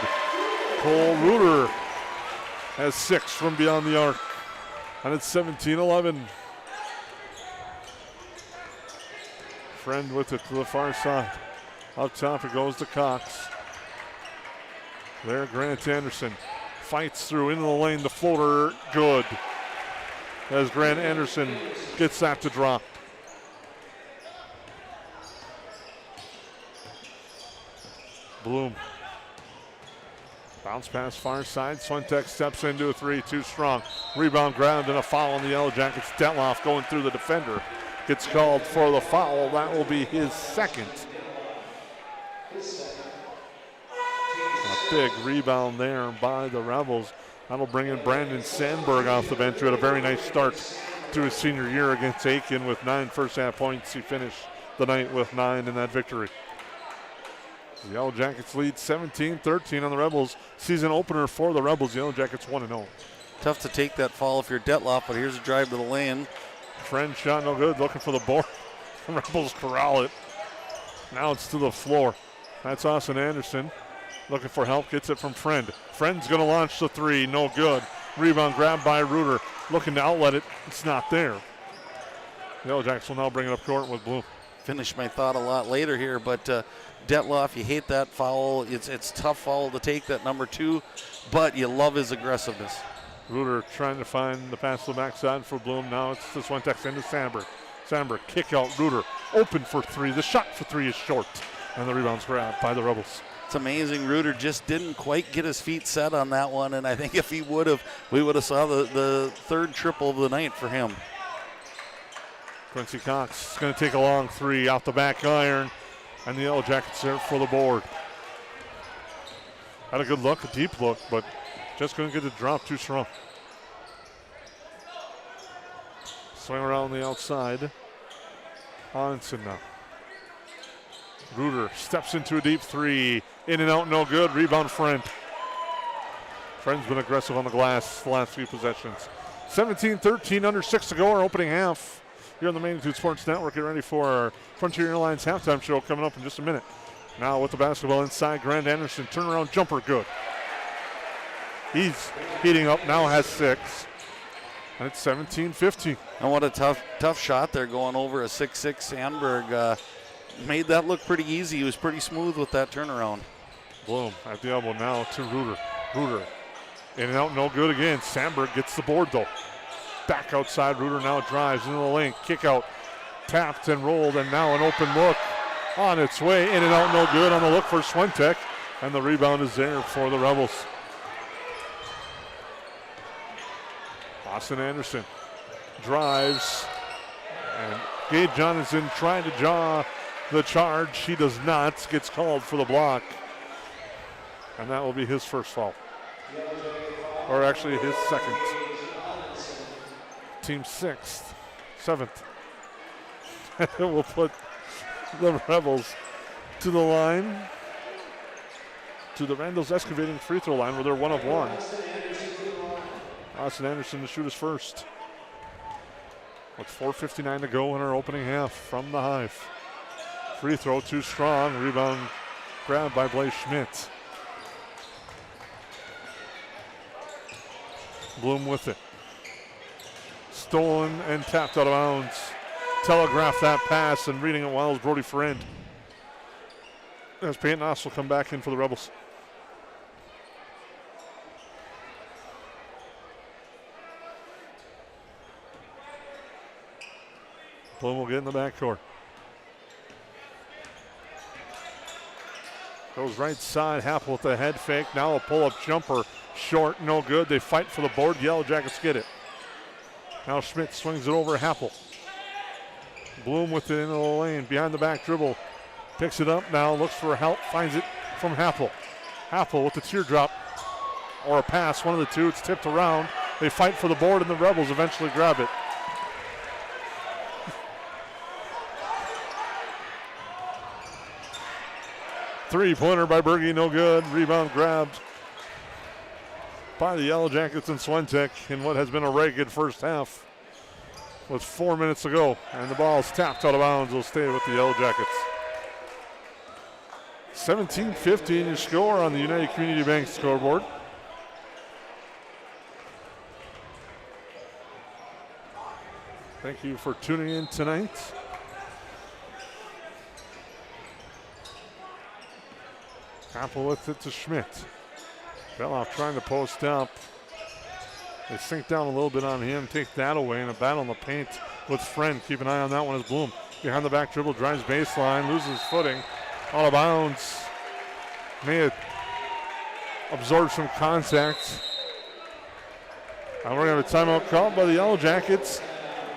[SPEAKER 2] Cole Reuter has 6 from beyond the arc. And it's 17-11. Friend with it to the far side. Up top it goes to Cox. There Grant Anderson fights through into the lane. The floater, good. As Grant Anderson gets that to drop. Bloom. Bounce pass far side. Switek steps into a 3, too strong. Rebound grabbed and a foul on the Yellowjackets. Detloff going through the defender. Gets called for the foul. That will be his second. A big rebound there by the Rebels. That'll bring in Brandon Sandberg off the bench, who had a very nice start to his senior year against Aiken with 9 first-half points. He finished the night with 9 in that victory. The Yellowjackets lead 17-13 on the Rebels. Season opener for the Rebels. Yellowjackets 1-0.
[SPEAKER 5] Tough to take that fall if you're Detloff, but here's a drive to the lane.
[SPEAKER 2] Friend shot no good, looking for the board. The Rebels corral it. Now it's to the floor. That's Austin Anderson. Looking for help, gets it from Friend. Friend's going to launch the 3, no good. Rebound grabbed by Reuter. Looking to outlet it, it's not there. The Yellowjackets will now bring it up court with Bloom.
[SPEAKER 5] Finish my thought a lot later here, but Detloff, you hate that foul. It's tough foul to take, that number 2, but you love his aggressiveness.
[SPEAKER 2] Reuter trying to find the pass to the backside for Bloom. Now it's this one text into Sandberg. Sandberg kick out Reuter. Open for 3. The shot for 3 is short. And the rebound's grabbed by the Rebels.
[SPEAKER 5] It's amazing. Reuter just didn't quite get his feet set on that one, and I think if he would have, we would have saw the third triple of the night for him.
[SPEAKER 2] Quincy Cox is going to take a long 3 out the back iron, and the Yellowjackets there for the board. Had a good look, a deep look, but just couldn't get the drop, too strong. Swing around the outside. Hansen now. Reuter steps into a deep 3. In and out, no good. Rebound, Friend. Friend's been aggressive on the glass the last few possessions. 17-13, under 6 to go, our opening half. Here on the Magnitude Sports Network, get ready for our Frontier Airlines halftime show coming up in just a minute. Now with the basketball inside, Grant Anderson, turnaround jumper, good. He's heating up, now has 6. And it's 17-15.
[SPEAKER 5] And what a tough shot there going over a 6'6 Sandberg. Made that look pretty easy. He was pretty smooth with that turnaround.
[SPEAKER 2] Bloom at the elbow now to Reuter. Reuter in and out, no good again. Sandberg gets the board though. Back outside, Reuter now drives into the lane. Kick out, tapped and rolled, and now an open look on its way. In and out, no good on the look for Switek. And the rebound is there for the Rebels. Austin Anderson drives, and Gabe Johnson trying to draw the charge. He does not. Gets called for the block. And that will be his first foul. Or actually his second. Team 6th, 7th. It will put the Rebels to the line, to the Randall's Excavating free throw line, where they're 1 of 1. Austin Anderson to shoot his first. With 4:59 to go in our opening half from the Hive. Free throw too strong. Rebound grabbed by Blaze Schmidt. Bloom with it. Stolen and tapped out of bounds. Telegraphed that pass, and reading it well is Brody Friend. As Peyton Oss will come back in for the Rebels. Bloom will get in the backcourt. Goes right side, Happel with the head fake. Now a pull-up jumper, short, no good. They fight for the board. Yellowjackets get it. Now Schmidt swings it over Happel. Bloom with it into the lane, behind the back dribble. Picks it up now, looks for help, finds it from Happel. Happel with the teardrop, or a pass, one of the two. It's tipped around. They fight for the board, and the Rebels eventually grab it. Three-pointer by Berge, no good. Rebound grabbed by the Yellow Jackets and Swentek in what has been a very good first half with 4 minutes to go. And the ball's tapped out of bounds. Will stay with the Yellow Jackets. 17-15 your score on the United Community Bank scoreboard. Thank you for tuning in tonight. Apple with it to Schmidt. Beloff trying to post up. They sink down a little bit on him, take that away, and a battle in the paint with Friend. Keep an eye on that one as Bloom behind the back dribble, drives baseline, loses footing, out of bounds. May have absorbed some contact. And we're going to have a timeout called by the Yellow Jackets.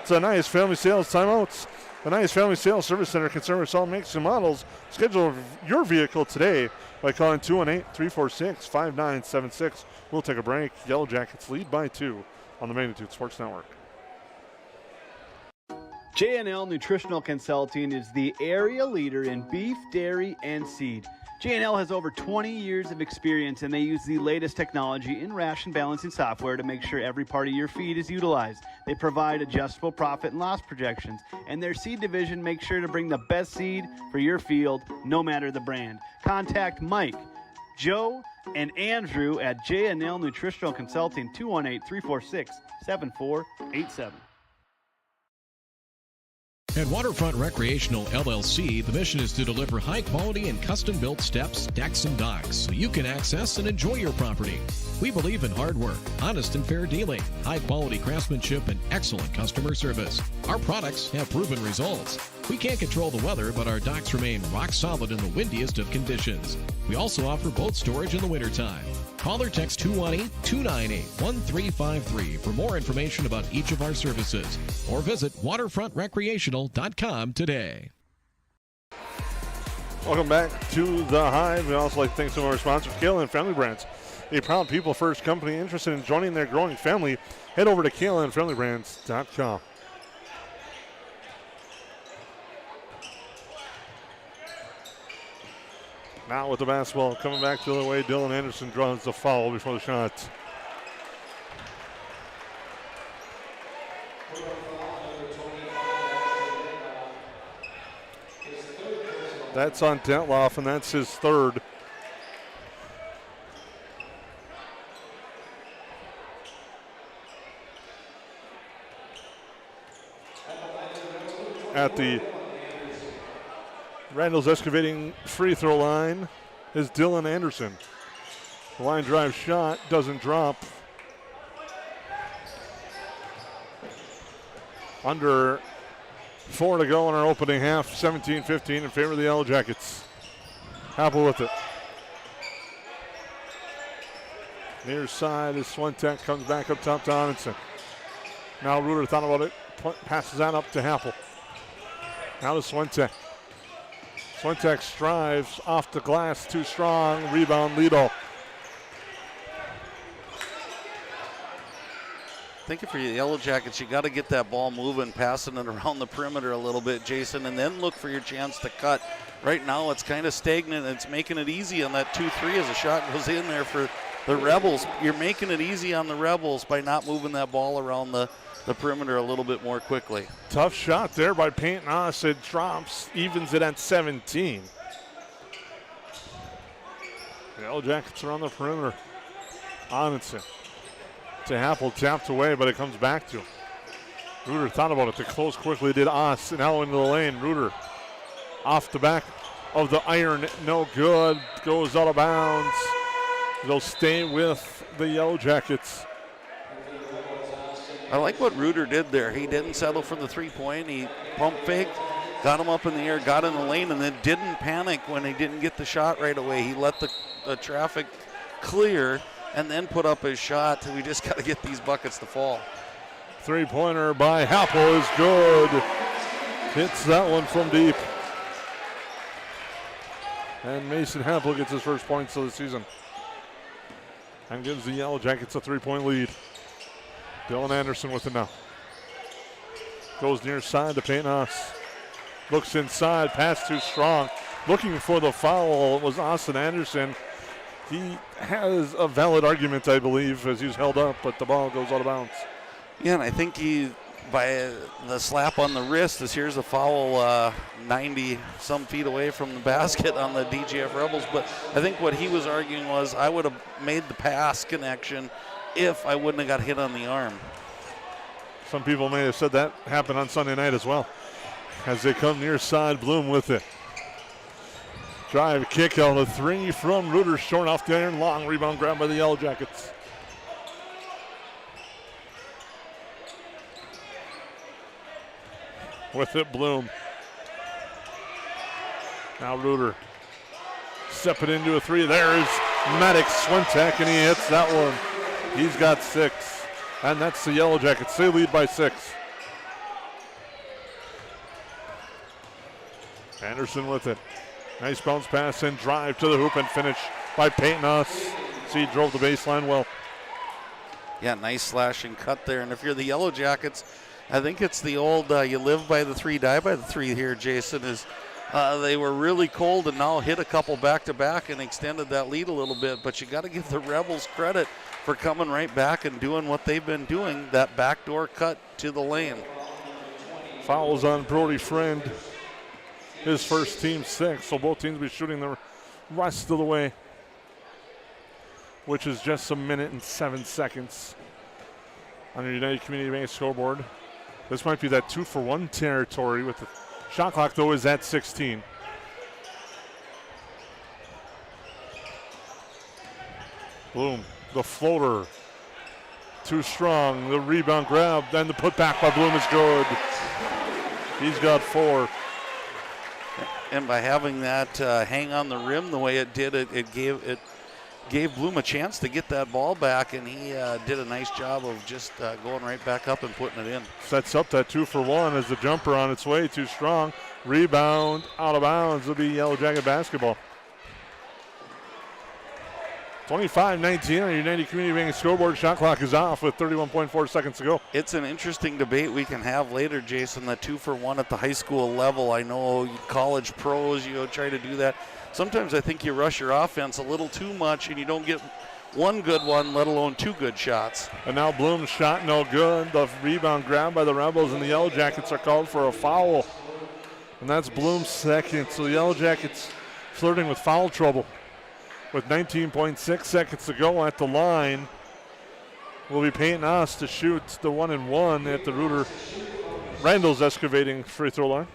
[SPEAKER 2] It's a Nice Family Sales timeouts. The Nice Family Sales Service Center can service all makes and models. Schedule your vehicle today by calling 218-346-5976. We'll take a break. Yellow Jackets lead by 2 on the Magnitude Sports Network.
[SPEAKER 8] J&L Nutritional Consulting is the area leader in beef, dairy, and seed. J&L has over 20 years of experience, and they use the latest technology in ration balancing software to make sure every part of your feed is utilized. They provide adjustable profit and loss projections, and their seed division makes sure to bring the best seed for your field, no matter the brand. Contact Mike, Joe, and Andrew at J&L Nutritional Consulting, 218-346-7487.
[SPEAKER 4] At Waterfront Recreational LLC, the mission is to deliver high-quality and custom-built steps, decks, and docks so you can access and enjoy your property. We believe in hard work, honest and fair dealing, high-quality craftsmanship, and excellent customer service. Our products have proven results. We can't control the weather, but our docks remain rock solid in the windiest of conditions. We also offer boat storage in the wintertime. Call or text 218-298-1353 for more information about each of our services, or visit waterfrontrecreational.com today.
[SPEAKER 2] Welcome back to the Hive. We also like to thank some of our sponsors, KLN Family Brands, a proud people first company interested in joining their growing family. Head over to klnfamilybrands.com. Now with the basketball coming back the other way, Dylan Anderson draws the foul before the shot. That's on Detloff, and that's his third. At the Randall's Excavating free throw line is Dylan Anderson. The line drive shot doesn't drop. Under 4 to go in our opening half, 17-15 in favor of the Yellow Jackets. Happel with it. Near side as Swentek comes back up top to Onenson. Now Reuter thought about it, passes that up to Happel. Now to Swentek. Swentek strives off the glass, too strong. Rebound, Lido.
[SPEAKER 5] Thinking for you, Yellow Jackets, you got to get that ball moving, passing it around the perimeter a little bit, Jason, and then look for your chance to cut. Right now, it's kind of stagnant. It's making it easy on that 2-3 as a shot goes in there for the Rebels. You're making it easy on the Rebels by not moving that ball around the perimeter a little bit more quickly.
[SPEAKER 2] Tough shot there by Peyton Oss. It drops, evens it at 17. The Yellow Jackets are on the perimeter. Onenson to Happel, tapped away, but it comes back to him. Reuter thought about it to close quickly, did Oss, now into the lane. Reuter off the back of the iron, no good, goes out of bounds. They'll stay with the Yellow Jackets.
[SPEAKER 5] I like what Reuter did there. He didn't settle for the three-point. He pump faked, got him up in the air, got in the lane, and then didn't panic when he didn't get the shot right away. He let the traffic clear and then put up his shot. We just got to get these buckets to fall.
[SPEAKER 2] Three-pointer by Happel is good. Hits that one from deep. And Mason Happel gets his first points of the season and gives the Yellow Jackets a 3-point lead. Dylan Anderson with it now. Goes near side to Peyton Oss. Looks inside, pass too strong. Looking for the foul. It was Austin Anderson. He has a valid argument, I believe, as he's held up, but the ball goes out of bounds.
[SPEAKER 5] Yeah, and I think he, by the slap on the wrist, here's a foul 90-some feet away from the basket on the DGF Rebels. But I think what he was arguing was I would have made the pass connection if I wouldn't have got hit on the arm.
[SPEAKER 2] Some people may have said that happened on Sunday night as well. As they come near side, Bloom with it. Drive, kick out, a three from Reuter, short off the iron, long rebound grab by the Yellowjackets. With it, Bloom. Now Reuter. Step it into a three. There's Maddox Swintek, and he hits that one. He's got 6. And that's the Yellowjackets. They lead by 6. Anderson with it. Nice bounce pass and drive to the hoop and finish by Peyton Us. See, drove the baseline well.
[SPEAKER 5] Yeah, nice slash and cut there. And if you're the Yellowjackets, I think it's the old you live by the 3, die by the 3 here, Jason, is they were really cold and now hit a couple back-to-back and extended that lead a little bit. But you got to give the Rebels credit for coming right back and doing what they've been doing, that backdoor cut to the lane.
[SPEAKER 2] Fouls on Brody Friend. His first team 6, so both teams will be shooting the rest of the way, which is just a minute and 7 seconds on the United Community Bank scoreboard. This might be that 2-for-1 territory with the shot clock, though, is at 16. Bloom, the floater, too strong. The rebound grab, then the putback by Bloom is good. He's got 4.
[SPEAKER 5] And by having that hang on the rim the way it did, it gave Bloom a chance to get that ball back, and he did a nice job of just going right back up and putting it in.
[SPEAKER 2] Sets up that 2-for-1 as the jumper on its way, too strong. Rebound, out of bounds, will be Yellowjacket basketball. 25-19 on your United Community Bank scoreboard. Shot clock is off with 31.4 seconds to go.
[SPEAKER 5] It's an interesting debate we can have later, Jason, the 2-for-1 at the high school level. I know college pros, try to do that. Sometimes I think you rush your offense a little too much and you don't get one good one, let alone 2 good shots.
[SPEAKER 2] And now Bloom's shot no good. The rebound grab by the Rebels, and the Yellowjackets are called for a foul. And that's Bloom's second. So the Yellowjackets flirting with foul trouble. With 19.6 seconds to go at the line, we'll be paying us to shoot the 1-and-1 at the Reuter Randall's excavating free throw line.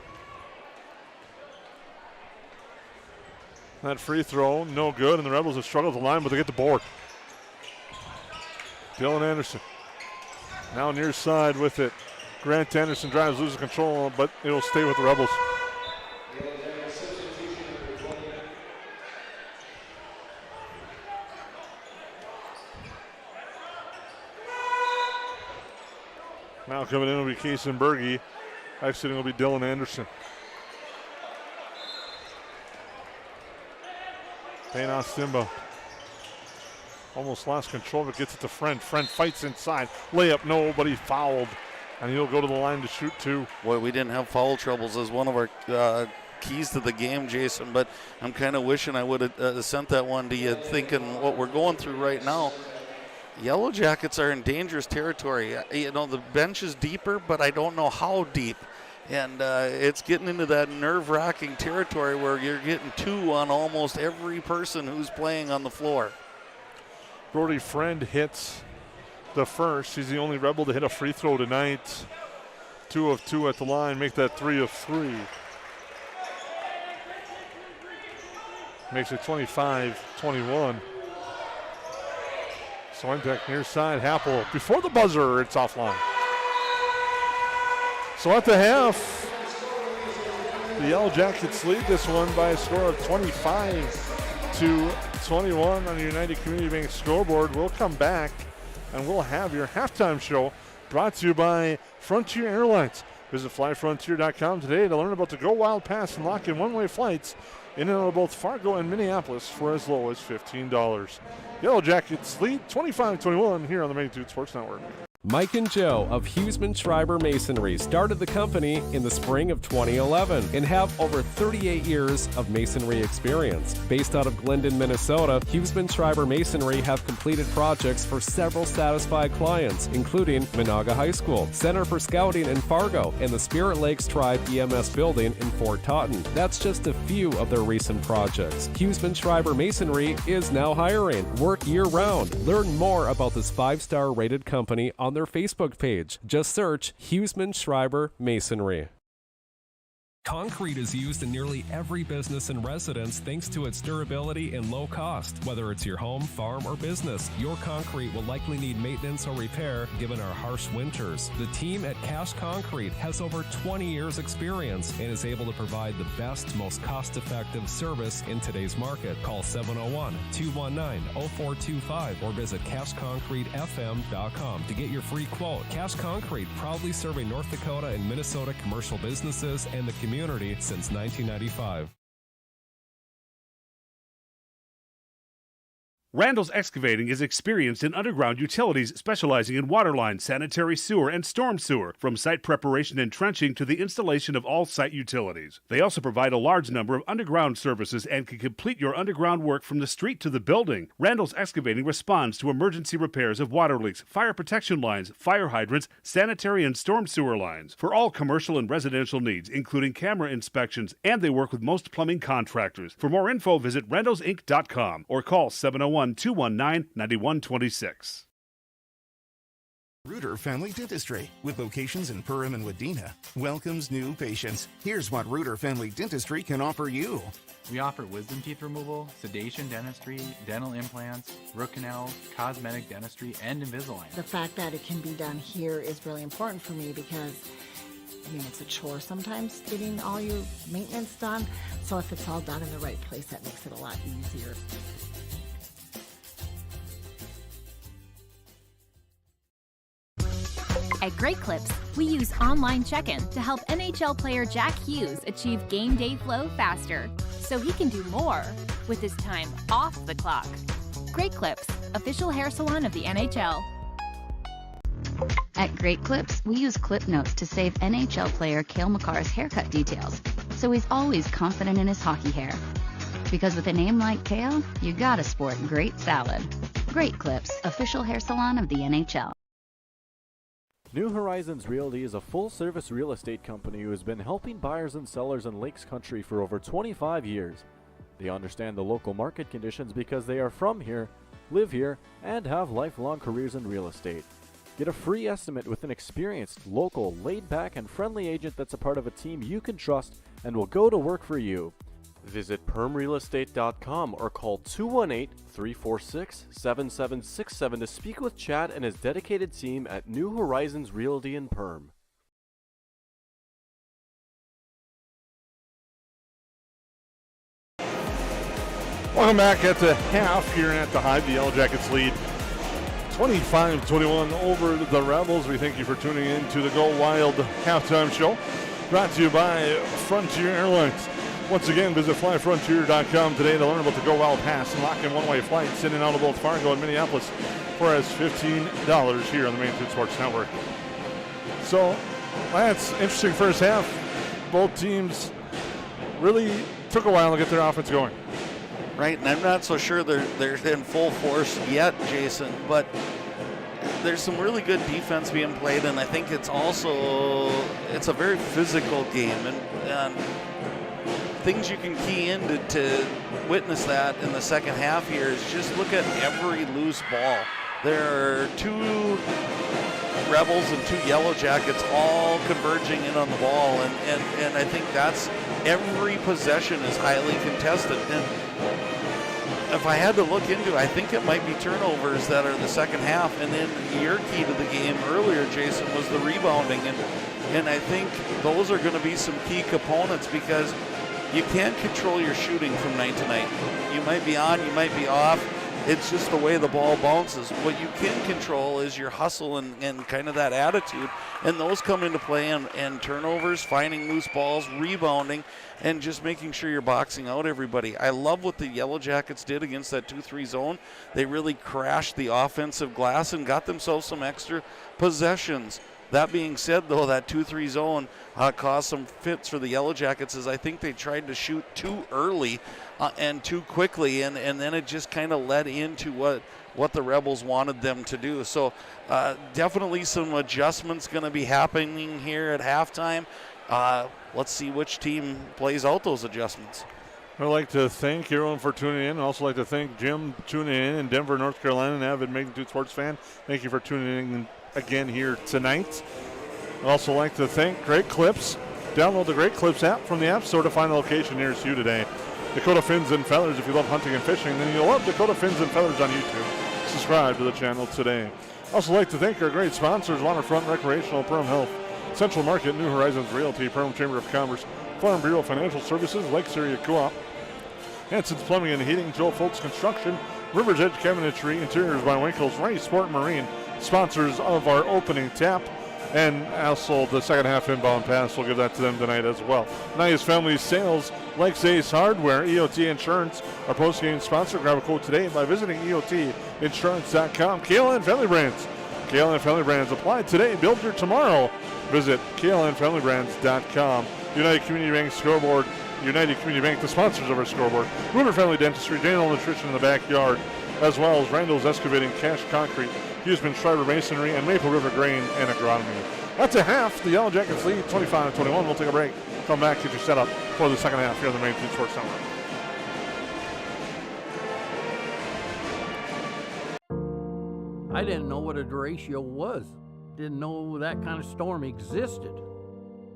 [SPEAKER 2] That free throw, no good, and the Rebels have struggled at the line, but they get the board. Dylan Anderson now near side with it. Grant Anderson drives, loses control, but it'll stay with the Rebels. Now coming in will be Kason Berge. Exiting will be Dylan Anderson. Payne Simba. Almost lost control, but gets it to Friend. Friend fights inside. Layup, no, but he fouled. And he'll go to the line to shoot 2.
[SPEAKER 5] Boy, we didn't have foul troubles as one of our keys to the game, Jason, but I'm kind of wishing I would have sent that one to you, thinking what we're going through right now. Yellowjackets are in dangerous territory. The bench is deeper, but I don't know how deep. And it's getting into that nerve-wracking territory where you're getting 2 on almost every person who's playing on the floor.
[SPEAKER 2] Brody Friend hits the first. He's the only Rebel to hit a free throw tonight. 2 of 2 at the line, make that 3 of 3. Makes it 25-21. Swintek near side, Happel before the buzzer, it's offline. So at the half, the Yellowjackets lead this one by a score of 25-21 on the United Community Bank scoreboard. We'll come back and we'll have your halftime show brought to you by Frontier Airlines. Visit flyfrontier.com today to learn about the Go Wild Pass and lock in one-way flights in and out of both Fargo and Minneapolis for as low as $15. Yellowjackets lead 25-21 here on the Magnitude Sports Network.
[SPEAKER 15] Mike and Joe of Huseman Schreiber Masonry started the company in the spring of 2011 and have over 38 years of masonry experience. Based out of Glyndon, Minnesota, Huseman Schreiber Masonry have completed projects for several satisfied clients, including Monaga High School, Center for Scouting in Fargo, and the Spirit Lakes Tribe EMS building in Fort Totten. That's just a few of their recent projects. Huseman Schreiber Masonry is now hiring. Work year-round. Learn more about this 5-star rated company on their Facebook page. Just search Huseman Schreiber Masonry. Concrete is used in nearly every business and residence thanks to its durability and low cost. Whether it's your home, farm, or business, your concrete will likely need maintenance or repair given our harsh winters. The team at Cash Concrete has over 20 years experience and is able to provide the best, most cost-effective service in today's market. Call 701-219-0425 or visit cashconcretefm.com to get your free quote. Cash Concrete, proudly serving North Dakota and Minnesota commercial businesses and the community since 1995.
[SPEAKER 12] Randall's Excavating is experienced in underground utilities, specializing in water lines, sanitary sewer, and storm sewer, from site preparation and trenching to the installation of all site utilities. They also provide a large number of underground services and can complete your underground work from the street to the building. Randall's Excavating responds to emergency repairs of water leaks, fire protection lines, fire hydrants, sanitary and storm sewer lines, for all commercial and residential needs, including camera inspections, and they work with most plumbing contractors. For more info, visit randallsinc.com or call 701-219-9126.
[SPEAKER 13] Reuter Family Dentistry, with locations in Perham and Wadena, welcomes new patients. Here's what Reuter Family Dentistry can offer you.
[SPEAKER 9] We offer wisdom teeth removal, sedation dentistry, dental implants, root canals, cosmetic dentistry, and Invisalign.
[SPEAKER 10] The fact that it can be done here is really important for me because it's a chore sometimes getting all your maintenance done. So if it's all done in the right place, that makes it a lot easier.
[SPEAKER 23] At Great Clips, we use online check-in to help NHL player Jack Hughes achieve game day flow faster, so he can do more with his time off the clock. Great Clips, official hair salon of the NHL.
[SPEAKER 24] At Great Clips, we use clip notes to save NHL player Cale Makar's haircut details, so he's always confident in his hockey hair. Because with a name like Cale, you gotta sport great salad. Great Clips, official hair salon of the NHL.
[SPEAKER 20] New Horizons Realty is a full-service real estate company who has been helping buyers and sellers in Lakes Country for over 25 years. They understand the local market conditions because they are from here, live here, and have lifelong careers in real estate. Get a free estimate with an experienced, local, laid-back, and friendly agent that's a part of a team you can trust and will go to work for you. Visit permrealestate.com or call 218-346-7767 to speak with Chad and his dedicated team at New Horizons Realty in Perm.
[SPEAKER 2] Welcome back at the half here at the Hive. The Yellowjackets lead 25-21 over the Rebels. We thank you for tuning in to the Go Wild halftime show, brought to you by Frontier Airlines. Once again, visit flyfrontier.com today to learn about the Go Wild Pass and lock in one-way flights in and out of both Fargo and Minneapolis for as $15 here on the Main Street Sports Network. So, Lance, interesting first half. Both teams really took a while to get their offense going.
[SPEAKER 5] Right, and I'm not so sure they're in full force yet, Jason, but there's some really good defense being played, and I think it's a very physical game, and things you can key in to witness that in the second half here is just look at every loose ball. There are two Rebels and two Yellowjackets all converging in on the ball, and I think that's every possession is highly contested. And if I had to look into, I think it might be turnovers that are the second half, and then your key to the game earlier, Jason, was the rebounding, and I think those are going to be some key components because you can't control your shooting from night to night. You might be on, you might be off, It's just the way the ball bounces. What you can control is your hustle and kind of that attitude, and those come into play, and turnovers, finding loose balls, rebounding, and just making sure you're boxing out everybody. I love what the Yellowjackets did against that 2-3 zone. They really crashed the offensive glass and got themselves some extra possessions. That being said, though, that 2-3 zone caused some fits for the Yellowjackets, as I think they tried to shoot too early and too quickly, and then it just kind of led into what the Rebels wanted them to do. So definitely some adjustments going to be happening here at halftime. Let's see which team plays out those adjustments.
[SPEAKER 2] I'd like to thank everyone for tuning in. I'd also like to thank Jim tuning in Denver, North Carolina, an avid Magnitude Sports fan. Thank you for tuning in again here tonight. I'd also like to thank Great Clips. Download the Great Clips app from the App Store to find the location nearest you today. Dakota Fins and Feathers. If you love hunting and fishing, then you'll love Dakota Fins and Feathers on YouTube. Subscribe to the channel today. I'd also like to thank our great sponsors, Waterfront Recreational, Perham Health, Central Market, New Horizons Realty, Perham Chamber of Commerce, Farm Bureau Financial Services, Lakes Area Co-op, Hanson's Plumbing and Heating, Joe Foltz Construction, River's Edge Cabinetry, Interiors by Winkles, Ray Sport Marine, sponsors of our opening tap, and also the second half inbound pass. We'll give that to them tonight as well. Nias Family Sales, Lakes Ace Hardware, EOT Insurance, our postgame sponsor. Grab a quote today by visiting EOTinsurance.com. KLN Family Brands. KLN Family Brands. Apply today. Build your tomorrow. Visit KLNFamilyBrands.com. United Community Bank Scoreboard. United Community Bank, the sponsors of our scoreboard. Ruder Family Dentistry, Daniel Nutrition in the backyard, as well as Randall's Excavating, Cash Concrete, Huseman Schreiber Masonry, and Maple River Grain and Agronomy. That's a half. The Yellowjackets lead 25-21. We'll take a break. Come back, get you set up for the second half here on the Main Team Sports Network.
[SPEAKER 1] I didn't know what a derecho was. Didn't know that kind of storm existed.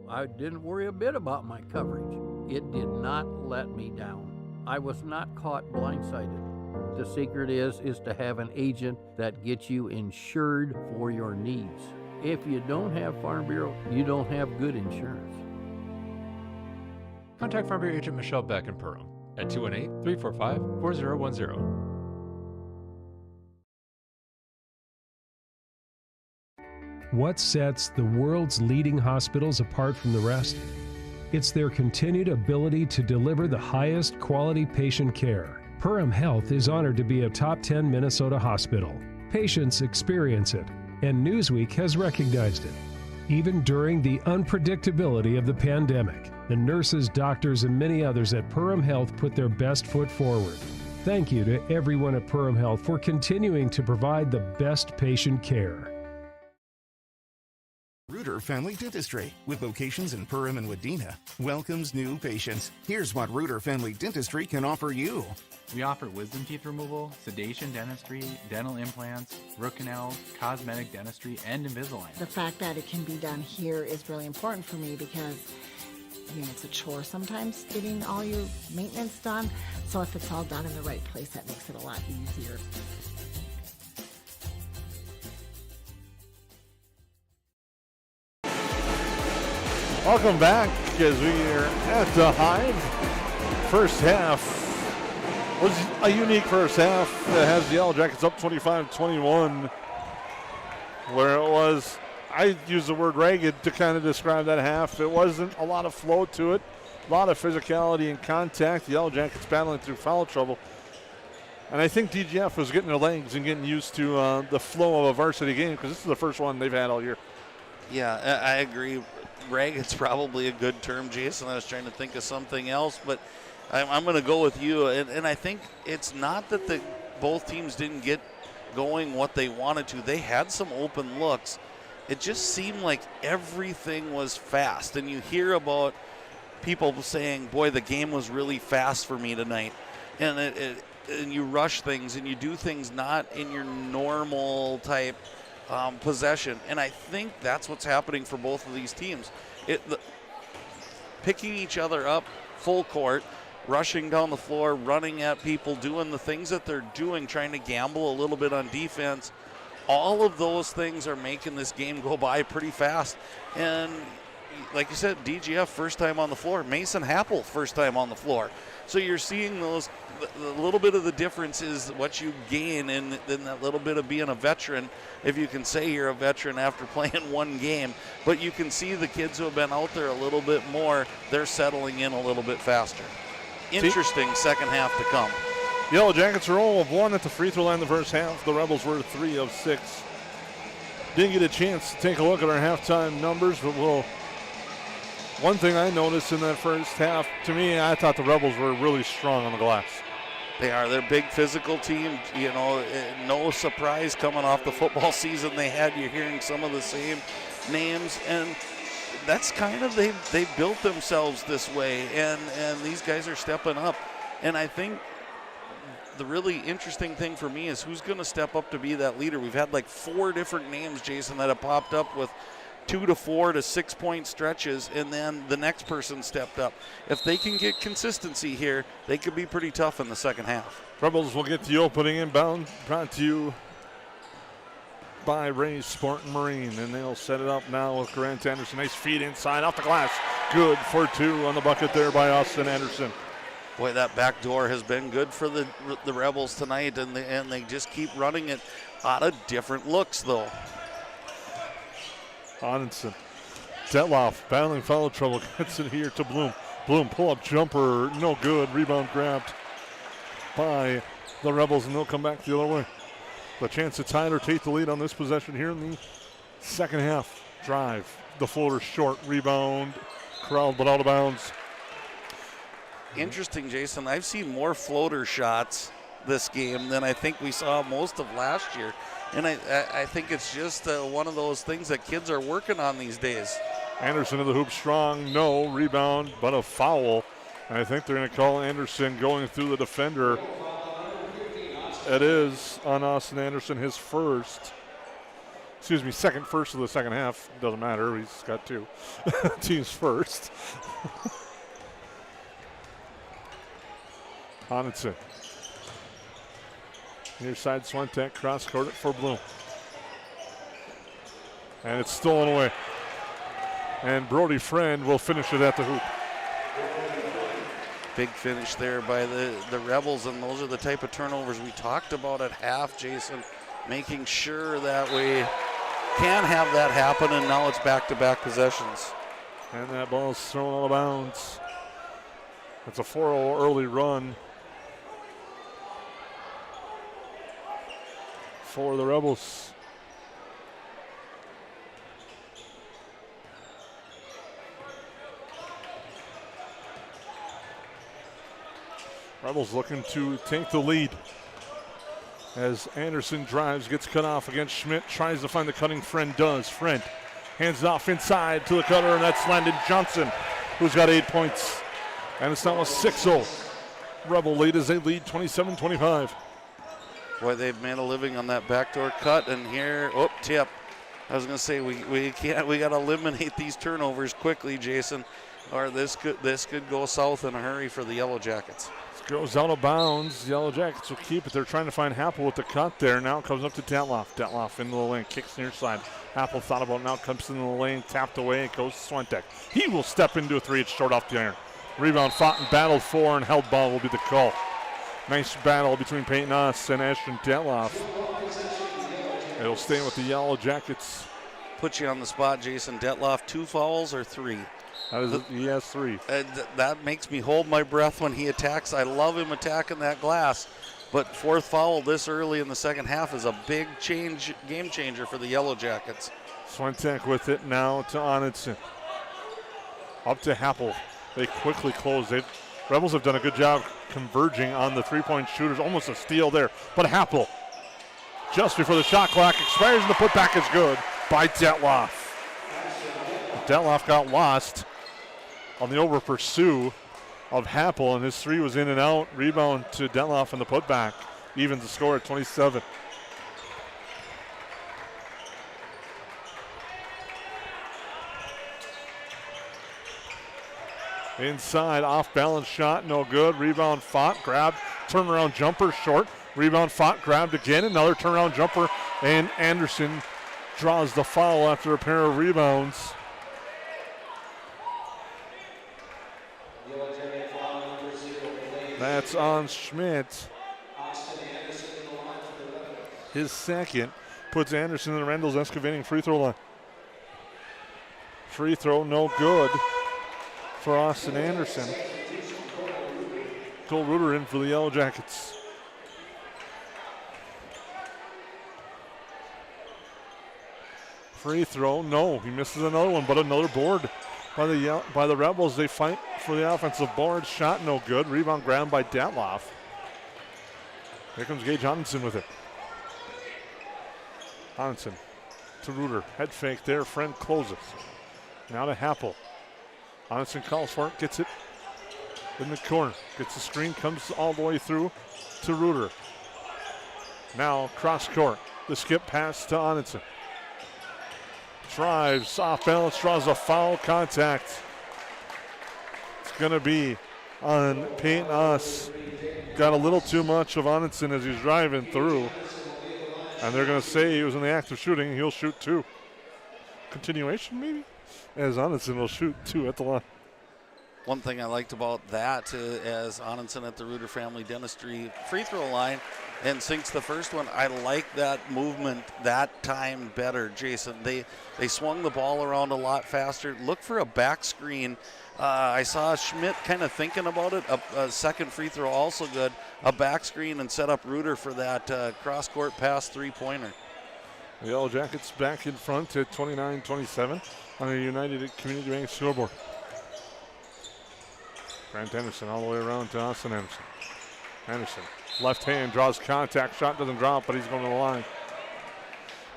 [SPEAKER 1] I didn't worry a bit about my coverage. It did not let me down. I was not caught blindsided. The secret is to have an agent that gets you insured for your needs. If you don't have Farm Bureau, you don't have good insurance.
[SPEAKER 6] Contact Farm Bureau agent Michelle Beck in Perham at 218-345-4010.
[SPEAKER 11] What sets the world's leading hospitals apart from the rest? It's their continued ability to deliver the highest quality patient care. Perham Health is honored to be a top 10 Minnesota hospital. Patients experience it, and Newsweek has recognized it. Even during the unpredictability of the pandemic, the nurses, doctors, and many others at Perham Health put their best foot forward. Thank you to everyone at Perham Health for continuing to provide the best patient care.
[SPEAKER 13] Reuter Family Dentistry, with locations in Perham and Wadena, welcomes new patients. Here's what Reuter Family Dentistry can offer you.
[SPEAKER 9] We offer wisdom teeth removal, sedation dentistry, dental implants, root canals, cosmetic dentistry, and Invisalign.
[SPEAKER 10] The fact that it can be done here is really important for me because, it's a chore sometimes getting all your maintenance done. So if it's all done in the right place, that makes it a lot easier.
[SPEAKER 2] Welcome back as we are at the Hive. First half was a unique first half that has the Yellowjackets up 25-21, where it was, I use the word ragged to kind of describe that half. It wasn't a lot of flow to it, a lot of physicality and contact. The Yellowjackets battling through foul trouble. And I think DGF was getting their legs and getting used to the flow of a varsity game because this is the first one they've had all year.
[SPEAKER 5] Yeah, I agree. Ragged's probably a good term, Jason. I was trying to think of something else, but I'm going to go with you. And I think it's not that both teams didn't get going what they wanted to. They had some open looks. It just seemed like everything was fast. And you hear about people saying, boy, the game was really fast for me tonight. And and you rush things and you do things not in your normal type possession, and I think that's what's happening for both of these teams. Picking each other up full court, rushing down the floor, running at people, doing the things that they're doing, trying to gamble a little bit on defense. All of those things are making this game go by pretty fast. And like you said, DGF first time on the floor. Mason Happel first time on the floor. So you're seeing those, the little bit of the difference is what you gain in that little bit of being a veteran, if you can say you're a veteran after playing one game. But you can see the kids who have been out there a little bit more, they're settling in a little bit faster. Interesting second half to come.
[SPEAKER 2] Yellow Jackets are 0 of 1 at the free throw line the first half. The Rebels were 3 of 6. Didn't get a chance to take a look at our halftime numbers, but one thing I noticed in that first half, to me, I thought the Rebels were really strong on the glass.
[SPEAKER 5] They are. They're a big physical team. You know, no surprise coming off the football season they had. You're hearing some of the same names, and that's kind of, they built themselves this way, and these guys are stepping up. And I think the really interesting thing for me is who's going to step up to be that leader. We've had like 4 different names, Jason, that have popped up with 2 to 4 to 6 point stretches, and then the next person stepped up. If they can get consistency here, they could be pretty tough in the second half.
[SPEAKER 2] Rebels will get the opening inbound, brought to you by Ray's Sport and Marine, and they'll set it up now with Grant Anderson. Nice feed inside off the glass. Good for 2 on the bucket there by Austin Anderson.
[SPEAKER 5] Boy, that back door has been good for the Rebels tonight, and they just keep running it out of different looks, though.
[SPEAKER 2] Onenson. Detloff battling foul trouble. Gets it here to Bloom. Bloom pull-up jumper. No good. Rebound grabbed by the Rebels, and they'll come back the other way. The chance to tie it or take the lead on this possession here in the second half. Drive. The floater short. Rebound. Corralled but out of bounds.
[SPEAKER 5] Interesting, Jason. I've seen more floater shots this game than I think we saw most of last year. And I think it's just one of those things that kids are working on these days.
[SPEAKER 2] Anderson to the hoop, strong, no. Rebound, but a foul. And I think they're going to call Anderson going through the defender. It is on Austin Anderson, his second first of the second half. Doesn't matter, he's got 2. Team's first. Onenson. Near side Swentek, cross court for Bloom. And it's stolen away. And Brody Friend will finish it at the hoop.
[SPEAKER 5] Big finish there by the Rebels, and those are the type of turnovers we talked about at half, Jason, making sure that we can have that happen, and now it's back-to-back possessions.
[SPEAKER 2] And that ball's thrown out of bounds. It's a 4-0 early run for the Rebels. Rebels looking to take the lead as Anderson drives, gets cut off against Schmidt, tries to find the cutting. Friend does. Friend hands it off inside to the cutter, and that's Landon Johnson, who's got 8 points. And it's now a 6-0 Rebel lead as they lead 27-25.
[SPEAKER 5] Boy, they've made a living on that backdoor cut, and here, tip. I was going to say we got to eliminate these turnovers quickly, Jason, or this could go south in a hurry for the Yellow Jackets.
[SPEAKER 2] This goes out of bounds. Yellow Jackets will keep it. They're trying to find Happel with the cut there. Now it comes up to Detloff. Detloff into the lane, kicks near side. Happel thought about it, now comes into the lane, tapped away. It goes to Swentek. He will step into a 3. It's short off the iron. Rebound fought and battled for, and held ball will be the call. Nice battle between Peyton Oss and Ashton Detloff. It'll stay with the Yellow Jackets.
[SPEAKER 5] Put you on the spot, Jason. Detloff, 2 fouls or 3?
[SPEAKER 2] He has 3.
[SPEAKER 5] That makes me hold my breath when he attacks. I love him attacking that glass. But 4th foul this early in the second half is a big game changer for the Yellow Jackets.
[SPEAKER 2] Swentek with it now to Onenson. Up to Happel. They quickly close it. Rebels have done a good job converging on the 3-point shooters. Almost a steal there. But Happel, just before the shot clock expires, and the putback is good by Detloff. Detloff got lost on the over pursue of Happel, and his 3 was in and out. Rebound to Detloff and the putback. Evens the score at 27. Inside, off balance shot, no good. Rebound fought, grabbed, turnaround jumper short. Rebound fought, grabbed again, another turnaround jumper, and Anderson draws the foul after a pair of rebounds. That's on Schmidt. His second puts Anderson in the Rendell's excavating free throw line. Free throw, no good for Austin Anderson. Cole Reuter in for the Yellowjackets. Free throw, no. He misses another one, but another board by the Rebels. They fight for the offensive board. Shot no good. Rebound grabbed by Datloff. Here comes Gage Onenson with it. Onenson to Reuter. Head fake there. Friend closes. Now to Happel. Onenson calls for it. Gets it in the corner. Gets the screen. Comes all the way through to Reuter. Now cross court. The skip pass to Onenson. Drives off balance. Draws a foul. Contact. It's going to be on Peyton Us. Got a little too much of Onenson as he's driving through. And they're going to say he was in the act of shooting. He'll shoot two. Continuation, maybe? As Onenson will shoot two at the line.
[SPEAKER 5] One thing I liked about that, as Onenson at the Reuter Family Dentistry free throw line and sinks the first one, I like that movement that time better, Jason. They swung the ball around a lot faster. Look for a back screen. I saw Schmidt kind of thinking about it. A second free throw also good. A back screen and set up Reuter for that cross-court pass three-pointer.
[SPEAKER 2] The Yellowjackets back in front at 29-27 on the United Community Bank scoreboard. Grant Anderson all the way around to Austin Anderson. Anderson, left hand, draws contact. Shot doesn't drop, but he's going to the line.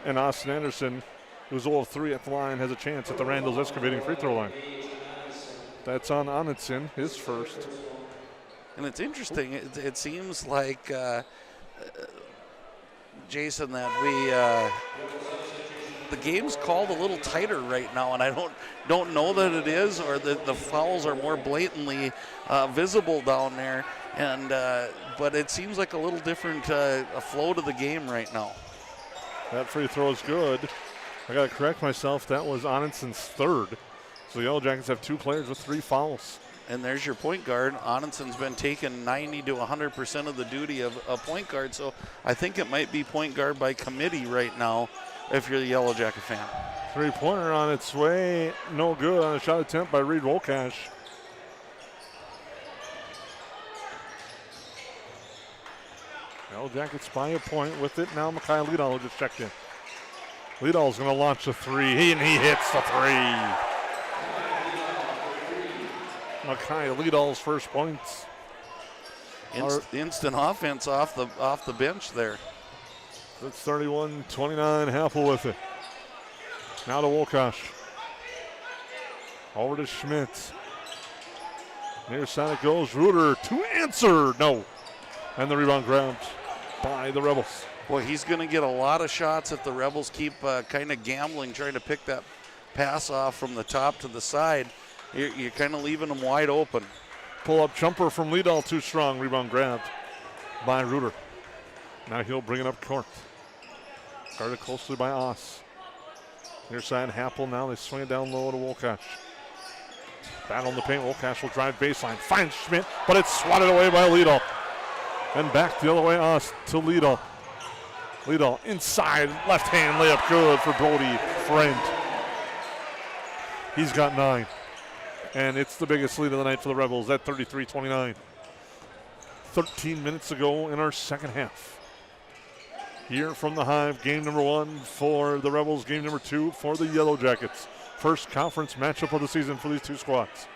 [SPEAKER 2] And Austin Anderson, who's 0-3 at the line, has a chance at the Randall's excavating free throw line. That's on Onenson, his first.
[SPEAKER 5] And it's interesting. It seems like, Jason, that the game's called a little tighter right now, and I don't know that it is, or that the fouls are more blatantly visible down there. And but it seems like a little different flow to the game right now.
[SPEAKER 2] That free throw is good. I got to correct myself. That was Onenson's third. So the Yellowjackets have two players with 3 fouls.
[SPEAKER 5] And there's your point guard. Onenson's been taking 90 to 100% of the duty of a point guard. So I think it might be point guard by committee right now if you're the Yellowjacket fan.
[SPEAKER 2] Three-pointer on its way. No good on a shot attempt by Reed Wolkash. Yellowjackets by a point with it. Now Makai Liedal just checked in. Liedal's going to launch a three, and he hits the three. Makai Liedal's first points.
[SPEAKER 5] Instant offense off the bench there.
[SPEAKER 2] It's 31-29. Happel with it. Now to Wolkash. Over to Schmidt. Near side it goes. Reuter to answer. No. And the rebound grabbed by the Rebels.
[SPEAKER 5] Boy, he's going to get a lot of shots if the Rebels keep kind of gambling, trying to pick that pass off from the top to the side. You're kind of leaving them wide open.
[SPEAKER 2] Pull-up jumper from Liedal, too strong. Rebound grabbed by Reuter. Now he'll bring it up court. Guarded closely by Oss. Near side, Happel. Now they swing it down low to Wolkash. Battle in the paint. Wolkash will drive baseline. Finds Schmidt, but it's swatted away by Liedal. And back the other way, Oss to Liedal. Liedal inside, left hand layup good for Brody Friend. He's got 9. And it's the biggest lead of the night for the Rebels at 33-29. 13 minutes to go in our second half. Here from the Hive, game number 1 for the Rebels, game number 2 for the Yellowjackets. First conference matchup of the season for these two squads.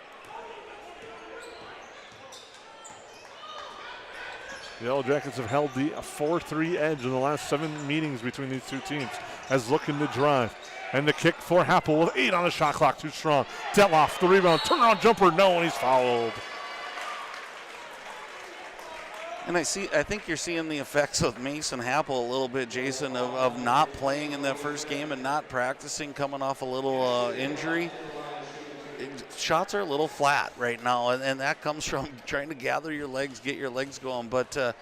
[SPEAKER 2] The Yellowjackets have held the 4-3 edge in the last 7 meetings between these two teams as looking to drive. And the kick for Happel with 8 on the shot clock, too strong. Detloff, the rebound, turnaround jumper, no, and he's fouled.
[SPEAKER 5] And I think you're seeing the effects of Mason Happel a little bit, Jason, of not playing in that first game and not practicing, coming off a little injury. Shots are a little flat right now, and that comes from trying to gather your legs, get your legs going. But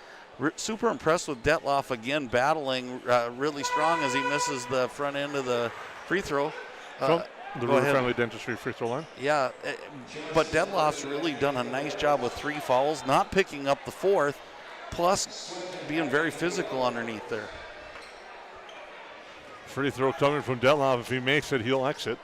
[SPEAKER 5] super impressed with Detloff again, battling really strong as he misses the front end of the free throw.
[SPEAKER 2] The River Friendly Dentistry free throw line.
[SPEAKER 5] Yeah, but Dedloff's really done a nice job with 3 fouls, not picking up the 4th, plus being very physical underneath there.
[SPEAKER 2] Free throw coming from Detloff. If he makes it, he'll exit.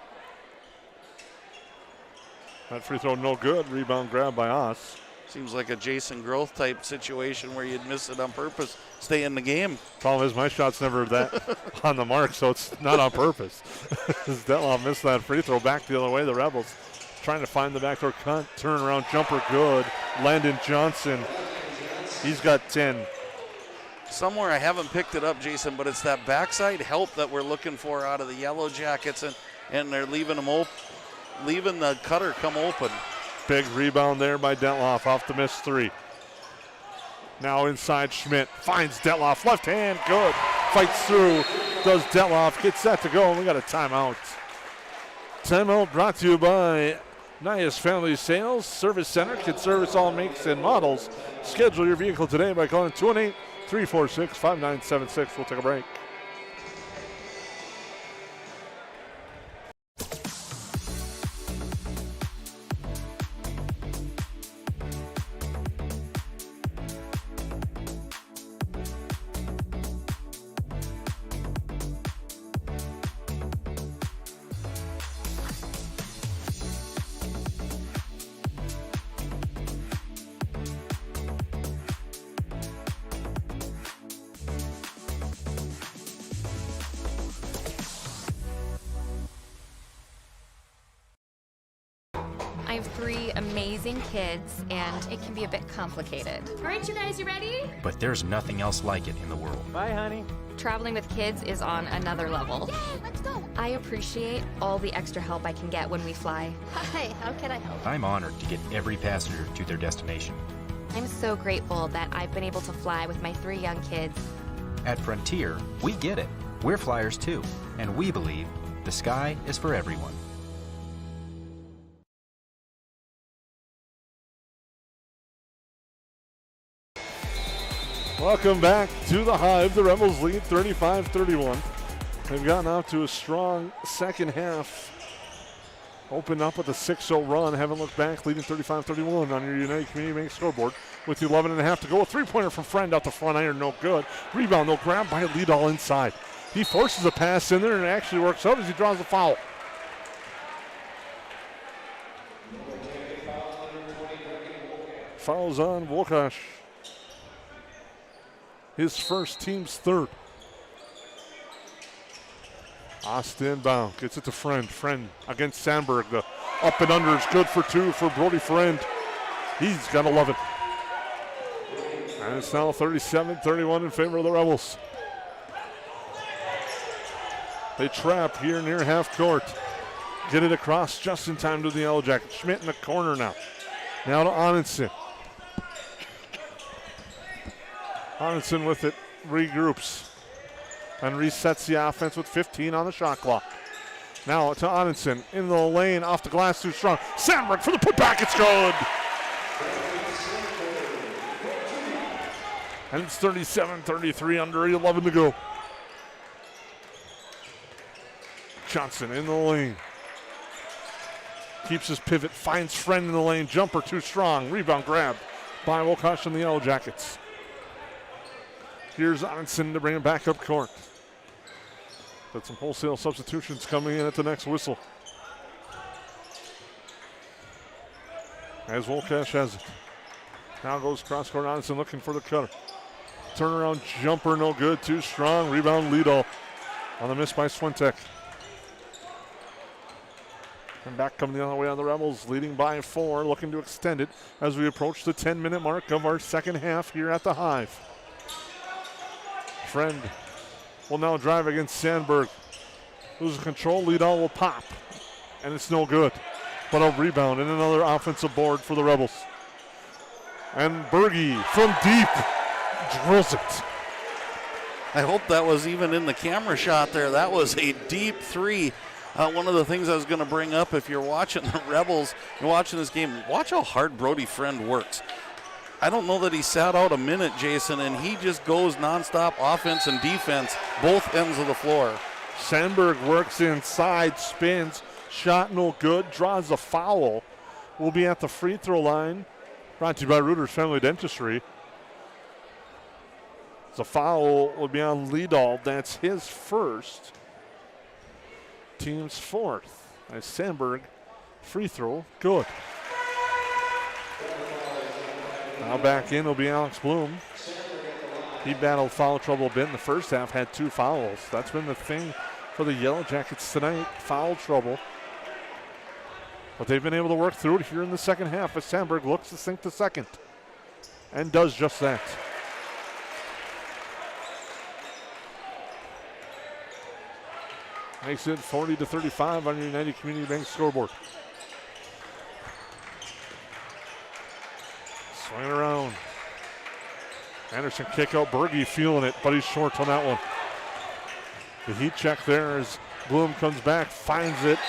[SPEAKER 2] That free throw no good. Rebound grab by Oss.
[SPEAKER 5] Seems like a Jason Groth type situation where you'd miss it on purpose, stay in the game.
[SPEAKER 2] Problem is my shot's never that on the mark, so it's not on purpose. Detloff missed that free throw back the other way. The Rebels trying to find the backdoor cut. Turnaround jumper good. Landon Johnson, he's got 10.
[SPEAKER 5] Somewhere I haven't picked it up, Jason, but it's that backside help that we're looking for out of the Yellowjackets, and they're leaving them leaving the cutter come open.
[SPEAKER 2] Big rebound there by Detloff off the missed 3. Now inside Schmidt finds Detloff, left hand, good. Fights through, does Detloff, gets set to go, and we got a timeout. Timeout brought to you by Nias Family Sales Service Center. Can service all makes and models. Schedule your vehicle today by calling 218-346-5976. We'll take a break.
[SPEAKER 16] I have 3 amazing kids, and it can be a bit complicated.
[SPEAKER 7] All right, you guys, you ready?
[SPEAKER 18] But there's nothing else like it in the world.
[SPEAKER 21] Bye, honey.
[SPEAKER 16] Traveling with kids is on another level.
[SPEAKER 7] Yay, let's go.
[SPEAKER 16] I appreciate all the extra help I can get when we fly.
[SPEAKER 7] Hi, how can I help?
[SPEAKER 18] I'm honored to get every passenger to their destination.
[SPEAKER 16] I'm so grateful that I've been able to fly with my 3 young kids.
[SPEAKER 18] At Frontier, we get it. We're flyers too, and we believe the sky is for everyone.
[SPEAKER 2] Welcome back to the Hive. The Rebels lead 35-31. They've gotten out to a strong second half. Opened up with a 6-0 run. Haven't looked back, leading 35-31 on your United Community Bank scoreboard with 11.5 to go. A 3-pointer from Friend out the front iron, no good. Rebound, no grab by Lidahl inside. He forces a pass in there and it actually works out as he draws the foul. Fouls on Wolkosh. His first, team's 3rd. Austin Bound gets it to Friend. Friend against Sandberg. The up and under is good for 2 for Brody Friend. He's got 11. And it's now 37-31 in favor of the Rebels. They trap here near half court. Get it across just in time to the Yellowjackets. Schmidt in the corner now. Now to Onenson. Onenson with it, regroups and resets the offense with 15 on the shot clock. Now to Onenson, in the lane, off the glass, too strong. Sandberg for the putback, it's good. And it's 37-33, under 11 to go. Johnson in the lane. Keeps his pivot, finds Friend in the lane, jumper too strong. Rebound grab by Wolkosh and the Yellowjackets. Here's Onenson to bring it back up court. Got some wholesale substitutions coming in at the next whistle. As Wolkosh has it. Now goes cross court. Onenson looking for the cutter. Turnaround jumper, no good, too strong. Rebound, Lidahl on the miss by Swintek. And back come the other way on the Rebels, leading by 4, looking to extend it as we approach the 10-minute mark of our second half here at the Hive. Friend will now drive against Sandberg. Loses control, Lidahl will pop. And it's no good. But a rebound and another offensive board for the Rebels. And Berge from deep drills it.
[SPEAKER 5] I hope that was even in the camera shot there. That was a deep 3. One of the things I was going to bring up, if you're watching the Rebels, you're watching this game, watch how hard Brody Friend works. I don't know that he sat out a minute, Jason, and he just goes nonstop offense and defense, both ends of the floor.
[SPEAKER 2] Sandberg works inside, spins, shot no good, draws a foul. Will be at the free throw line. Brought to you by Reuter's Family Dentistry. The foul will be on Liedald. That's his first. Team's fourth. As Sandberg, free throw, good. Now back in will be Alex Bloom. He battled foul trouble a bit in the first half, had 2 fouls. That's been the thing for the Yellowjackets tonight, foul trouble. But they've been able to work through it here in the second half as Sandberg looks to sink the second. And does just that. Makes it 40-35 on your United Community Bank scoreboard. Swinging around. Anderson kick out. Berge feeling it, but he's short on that one. The heat check there as Bloom comes back, finds it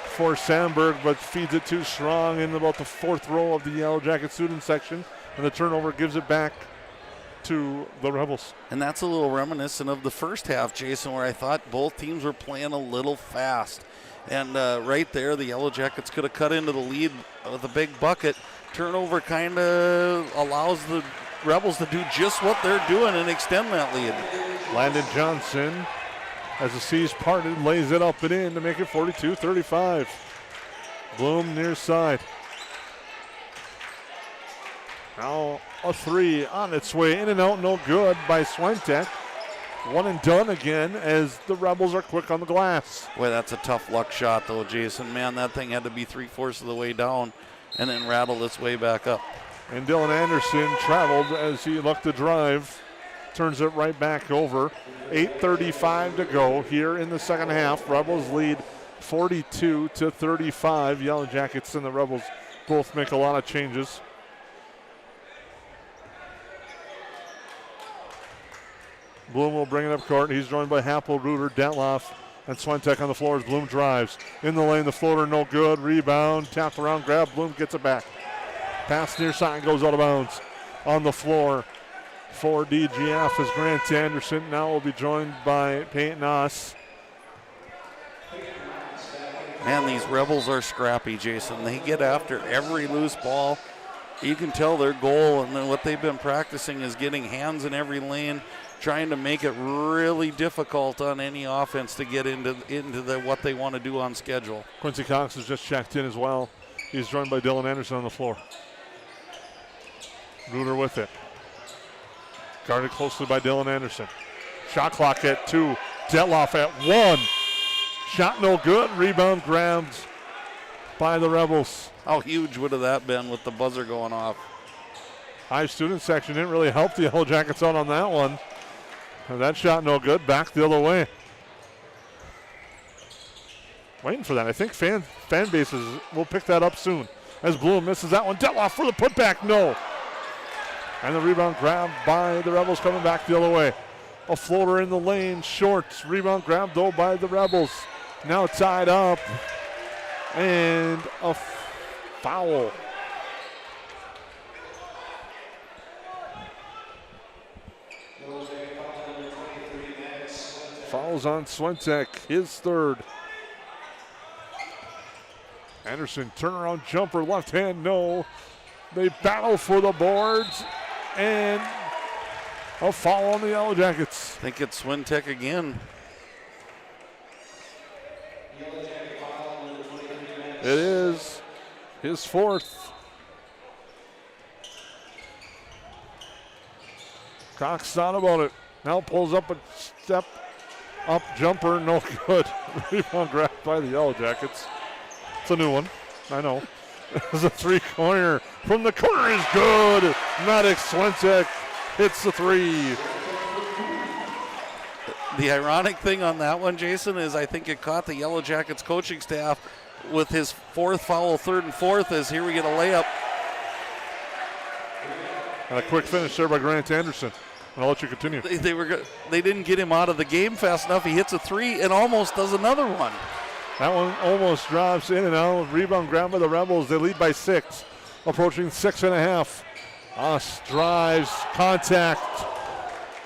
[SPEAKER 2] for Sandberg, but feeds it too strong in about the 4th row of the Yellow Jacket student section, and the turnover gives it back to the Rebels.
[SPEAKER 5] And that's a little reminiscent of the first half, Jason, where I thought both teams were playing a little fast. And right there, the Yellow Jackets could have cut into the lead with a big bucket. Turnover kind of allows the Rebels to do just what they're doing and extend that lead.
[SPEAKER 2] Landon Johnson, as the seas parted, lays it up and in to make it 42-35. Bloom near side. Now a 3 on its way, in and out, no good by Swentek. One and done again as the Rebels are quick on the glass.
[SPEAKER 5] Boy, that's a tough luck shot though, Jason. Man, that thing had to be 3/4 of the way down and then rattled its way back up.
[SPEAKER 2] And Dylan Anderson traveled as he looked to drive. Turns it right back over. 8:35 to go here in the second half. Rebels lead 42-35. Yellow Jackets and the Rebels both make a lot of changes. Bloom will bring it up court. He's joined by Happel, Reuter, Detloff, and Swentek on the floor as Bloom drives. In the lane, the floater no good. Rebound, tapped around, grab. Bloom gets it back. Pass near side goes out of bounds. On the floor for DGF is Grant Anderson. Now will be joined by Peyton Oss.
[SPEAKER 5] Man, these Rebels are scrappy, Jason. They get after every loose ball. You can tell their goal and then what they've been practicing is getting hands in every lane, trying to make it really difficult on any offense to get into what they want to do on schedule.
[SPEAKER 2] Quincy Cox has just checked in as well. He's joined by Dylan Anderson on the floor. Reuter with it. Guarded closely by Dylan Anderson. Shot clock at 2. Detloff at 1. Shot no good. Rebound grabbed by the Rebels.
[SPEAKER 5] How huge would have that been with the buzzer going off?
[SPEAKER 2] High student section didn't really help the Yellow Jackets out on that one. And that shot no good. Back the other way. Waiting for that. I think fan bases will pick that up soon. As Bloom misses that one. Detloff for the putback. No. And the rebound grabbed by the Rebels coming back the other way. A floater in the lane. Short. Rebound grabbed though by the Rebels. Now tied up. And a foul. Fouls on Swentek, his third. Anderson, turnaround jumper, left hand, no. They battle for the boards, and a foul on the Yellow Jackets.
[SPEAKER 5] I think it's Swentek again.
[SPEAKER 2] It is his fourth. Cox thought about it. Now pulls up a step up jumper, no good. Rebound grabbed by the Yellow Jackets. It's a new one, I know. It's a three-pointer from the corner is good. Maddox Swentek hits the three.
[SPEAKER 5] The ironic thing on that one, Jason, is I think it caught the Yellow Jackets coaching staff with his fourth foul, third and fourth, as here we get a layup.
[SPEAKER 2] And a quick finish there by Grant Anderson. I'll let you continue.
[SPEAKER 5] They didn't get him out of the game fast enough. He hits a three and almost does another one.
[SPEAKER 2] That one almost drops in and out. Rebound grab by the Rebels. They lead by 6, approaching 6.5. Us drives, contact,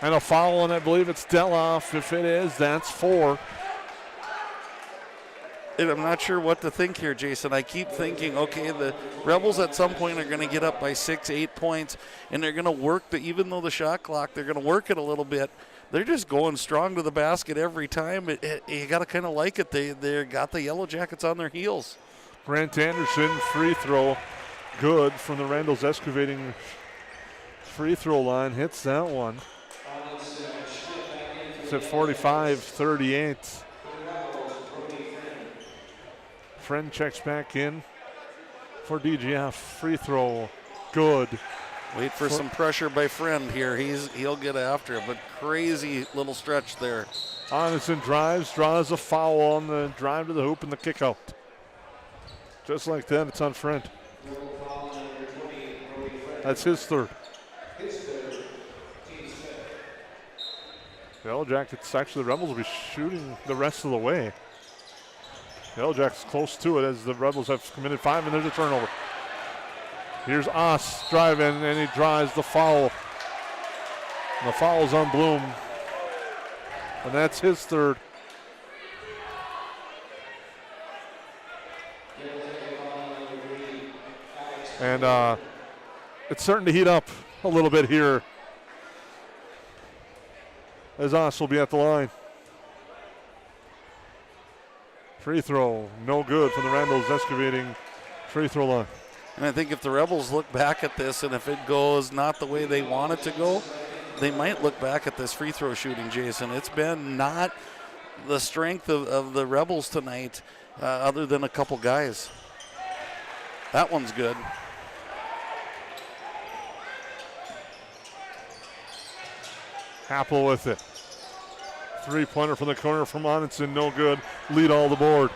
[SPEAKER 2] and a foul, and I believe it's Detloff. If it is, that's 4.
[SPEAKER 5] And I'm not sure what to think here, Jason. I keep thinking, okay, the Rebels at some point are going to get up by 6, 8 points, and they're going to work even though the shot clock, they're going to work it a little bit. They're just going strong to the basket every time. You got to kind of like it. They got the Yellowjackets on their heels.
[SPEAKER 2] Grant Anderson, free throw, good from the Randall's excavating free throw line. Hits that one. It's at 45-38. Friend checks back in for DGF. Free throw, good.
[SPEAKER 5] Wait for some pressure by Friend here. He'll get after it, but crazy little stretch there.
[SPEAKER 2] Anderson drives, draws a foul on the drive to the hoop and the kick out. Just like that, it's on Friend. That's his third. The Yellowjackets, actually the Rebels will be shooting the rest of the way. The Yellowjackets close to it as the Rebels have committed 5, and there's a turnover. Here's Oss driving, and he drives the foul. And the foul's on Bloom. And that's his third. And it's starting to heat up a little bit here, as Oss will be at the line. Free throw, no good from the Randall's excavating free throw line.
[SPEAKER 5] And I think if the Rebels look back at this, and if it goes not the way they want it to go, they might look back at this free throw shooting, Jason. It's been not the strength of the Rebels tonight, other than a couple guys. That one's good.
[SPEAKER 2] Happel with it. Three-pointer from the corner from Onenson, no good. Lead all the board.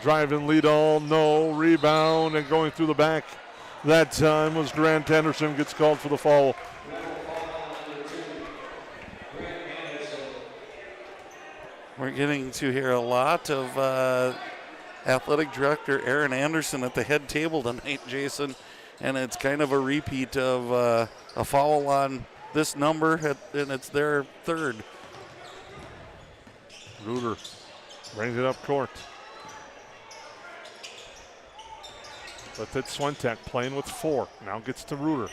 [SPEAKER 2] Driving lead all, no. Rebound and going through the back. That time was Grant Anderson, gets called for the foul.
[SPEAKER 5] We're getting to hear a lot of athletic director Aaron Anderson at the head table tonight, Jason. And it's kind of a repeat of a foul on this number, and it's their third.
[SPEAKER 2] Reuter brings it up court. But it's Swentek playing with 4. Now gets to Reuter.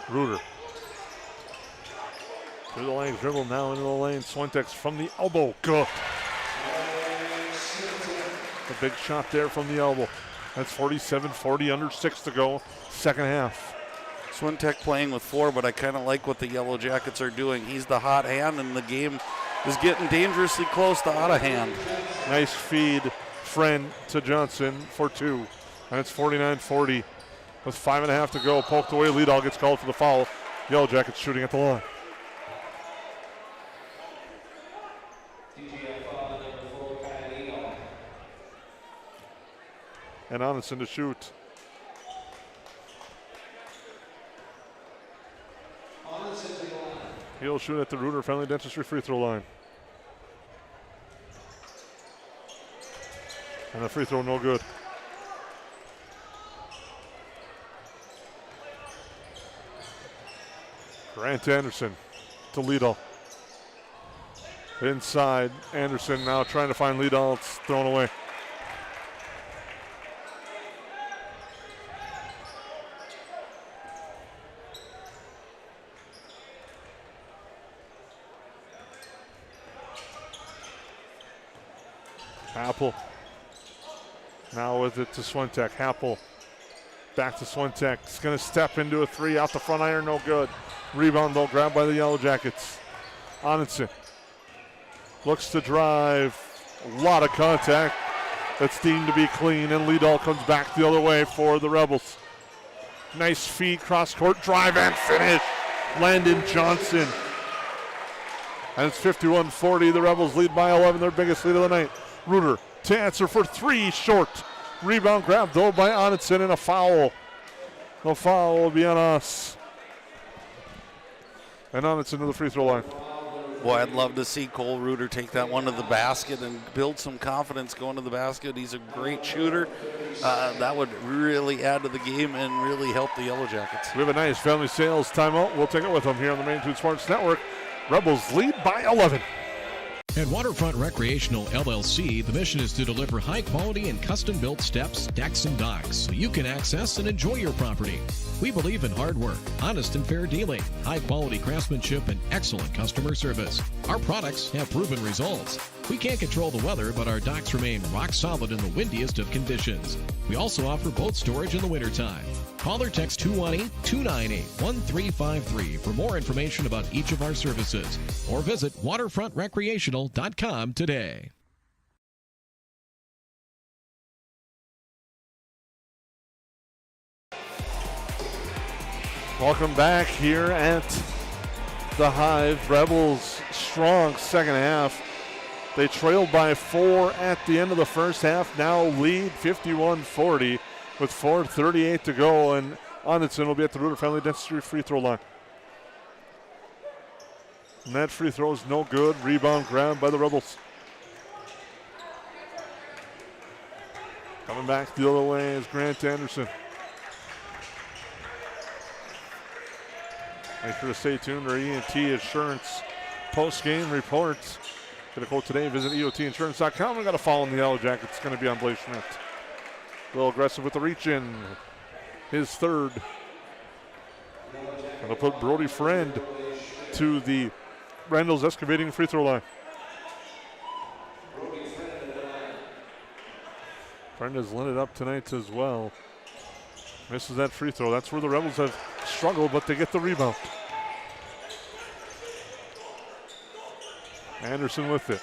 [SPEAKER 2] Reuter. Through the legs, dribble now into the lane. Swentek's from the elbow. Good. A big shot there from the elbow. That's 47-40, under 6 to go, second half.
[SPEAKER 5] Swentek playing with 4, but I kind of like what the Yellowjackets are doing. He's the hot hand, and the game is getting dangerously close to out of hand.
[SPEAKER 2] Nice feed, Friend to Johnson for 2. And it's 49-40 with 5.5 to go. Poked away, Leadall gets called for the foul. Yellowjackets shooting at the line. And Onenson to shoot. He'll shoot at the Reuter Friendly Dentistry free throw line. And the free throw no good. Grant Anderson to Leadall. Inside, Anderson now trying to find Leadall. It's thrown away. Happel now with it to Swentek. Happel back to Swentek. He's going to step into a 3 out the front iron, no good. Rebound though, grabbed by the Yellowjackets. Onenson looks to drive. A lot of contact. That's deemed to be clean, and Leadall comes back the other way for the Rebels. Nice feed, cross court drive and finish. Landon Johnson. And it's 51-40. The Rebels lead by 11, their biggest lead of the night. Reuter to answer for 3, short. Rebound grabbed though by Onenson, and a foul. The foul will be on us. And Onenson to the free throw line.
[SPEAKER 5] Boy, I'd love to see Cole Reuter take that one to the basket and build some confidence going to the basket. He's a great shooter. That would really add to the game and really help the Yellowjackets.
[SPEAKER 2] We have a nice family sales timeout. We'll take it with them here on the Main Street Sports Network. Rebels lead by 11.
[SPEAKER 4] At Waterfront Recreational LLC, the mission is to deliver high-quality and custom-built steps, decks, and docks so you can access and enjoy your property. We believe in hard work, honest and fair dealing, high-quality craftsmanship, and excellent customer service. Our products have proven results. We can't control the weather, but our docks remain rock solid in the windiest of conditions. We also offer boat storage in the wintertime. Call or text 218-298-1353 for more information about each of our services, or visit waterfrontrecreational.com today.
[SPEAKER 2] Welcome back here at the Hive. Rebels strong second half. They trailed by 4 at the end of the first half, now lead 51-40 with 4:38 to go, and Onitson will be at the Reuter Family Dentistry free throw line. And that free throw is no good. Rebound grabbed by the Rebels. Coming back the other way is Grant Anderson. Make sure to stay tuned for E&T Insurance post-game reports. Get a quote today. Visit EOTinsurance.com. We got a foul in the Yellowjackets. It's going to be on Blaze Schmidt. A little aggressive with the reach in. His third. Going to put Brody Friend to the Randall's Excavating free throw line. Friend has lit it up tonight as well. Misses that free throw. That's where the Rebels have struggled, but they get the rebound. Anderson with it.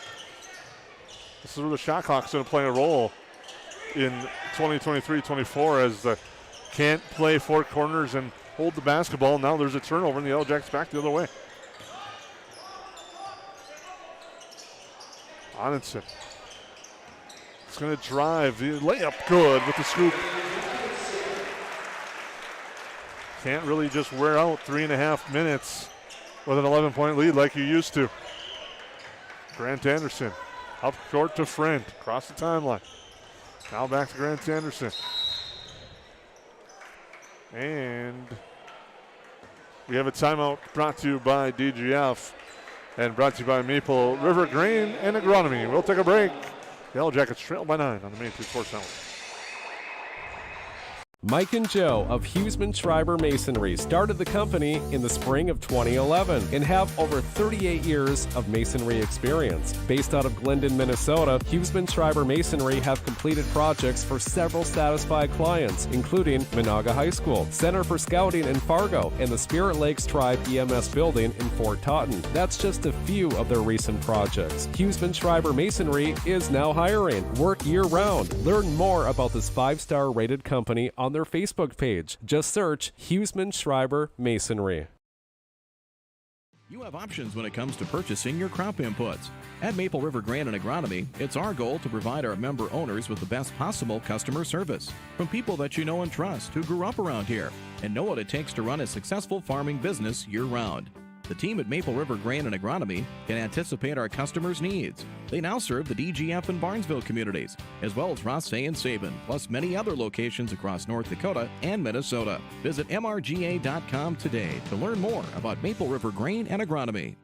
[SPEAKER 2] This is where the shot clock's going to play a role in 2023-24 as the can't play four corners and hold the basketball. Now there's a turnover and the Yellowjackets back the other way. Onitson. It's going to drive. The layup good with the scoop. Can't really just wear out 3.5 minutes with an 11-point lead like you used to. Grant Anderson up court to Friend, across the timeline. Now back to Grant Anderson. And we have a timeout brought to you by DGF and brought to you by Maple River Grain and Agronomy. We'll take a break. The Yellowjackets trail by 9 on the Main 2 Sports Network.
[SPEAKER 15] Mike and Joe of Huseman Schreiber Masonry started the company in the spring of 2011 and have over 38 years of masonry experience. Based out of Glyndon, Minnesota, Huseman Schreiber Masonry have completed projects for several satisfied clients, including Monaga High School, Center for Scouting in Fargo, and the Spirit Lakes Tribe EMS building in Fort Totten. That's just a few of their recent projects. Huseman Schreiber Masonry is now hiring. Work year-round. Learn more about this 5-star rated company on their Facebook page. Just search Huseman Schreiber Masonry.
[SPEAKER 4] You have options when it comes to purchasing your crop inputs. At Maple River Grain and Agronomy, it's our goal to provide our member owners with the best possible customer service from people that you know and trust who grew up around here and know what it takes to run a successful farming business year-round. The team at Maple River Grain and Agronomy can anticipate our customers' needs. They now serve the DGF and Barnesville communities, as well as Rothsay and Sabin, plus many other locations across North Dakota and Minnesota. Visit mrga.com today to learn more about Maple River Grain and Agronomy.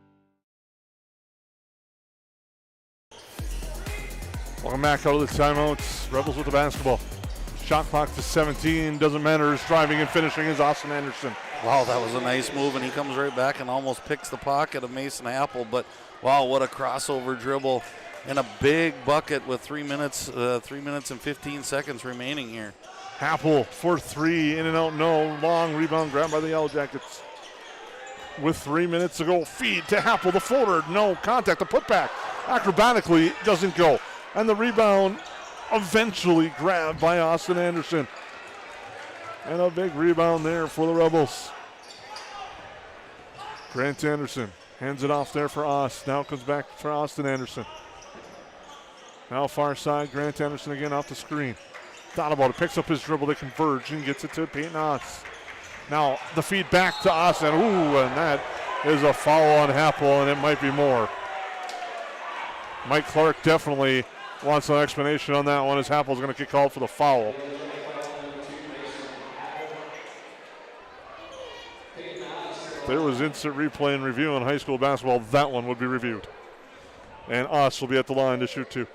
[SPEAKER 2] Welcome back out of the timeouts. Rebels with the basketball. Shot clock to 17. Doesn't matter. His driving and finishing is Austin Anderson.
[SPEAKER 5] Wow, that was a nice move, and he comes right back and almost picks the pocket of Mason Apple. But wow, what a crossover dribble and a big bucket with 3 minutes and 15 seconds remaining here.
[SPEAKER 2] Apple for three, in and out, no. Long rebound grab by the Yellowjackets. With 3 minutes to go, feed to Apple, the floater, no contact. The putback acrobatically doesn't go, and the rebound eventually grabbed by Austin Anderson. And a big rebound there for the Rebels. Grant Anderson hands it off there for Ost. Now comes back for Austin Anderson. Now far side, Grant Anderson again off the screen. Thought about it, picks up his dribble, they converge and gets it to Peyton Ost. Now the feed back to Austin. Ooh, and that is a foul on Happel, and it might be more. Mike Clark definitely wants an explanation on that one as Happel's going to get called for the foul. If there was instant replay and review in high school basketball, that one would be reviewed. And Us will be at the line to shoot 2.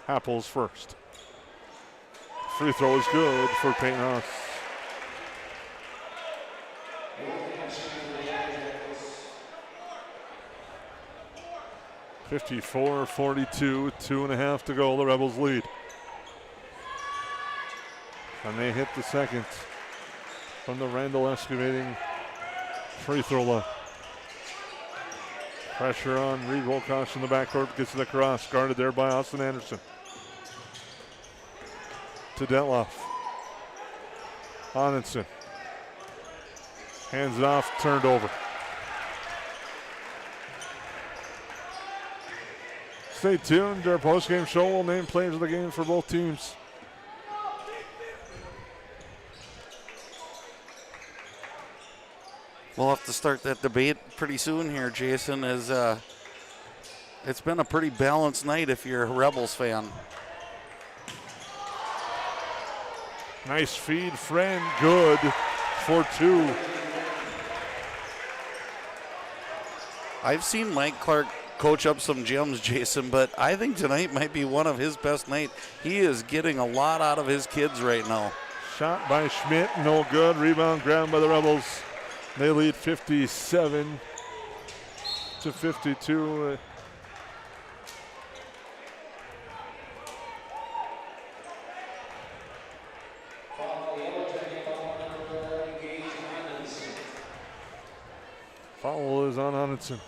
[SPEAKER 2] Apple's first. Free throw is good for Peyton Us. 54-42, 2.5 to go. The Rebels lead. And they hit the second from the Randall Excavating free throw line. Pressure on Reed Wilcox in the backcourt, gets to the cross, guarded there by Austin Anderson. To Detloff. Onenson. Hands it off, turned over. Stay tuned. Our postgame show will name players of the game for both teams.
[SPEAKER 5] We'll have to start that debate pretty soon here, Jason, as it's been a pretty balanced night if you're a Rebels fan.
[SPEAKER 2] Nice feed, Friend, good for 2.
[SPEAKER 5] I've seen Mike Clark coach up some gems, Jason, but I think tonight might be one of his best nights. He is getting a lot out of his kids right now.
[SPEAKER 2] Shot by Schmidt, no good. Rebound grabbed by the Rebels. They lead 57 to 52. Foul is on Onenson.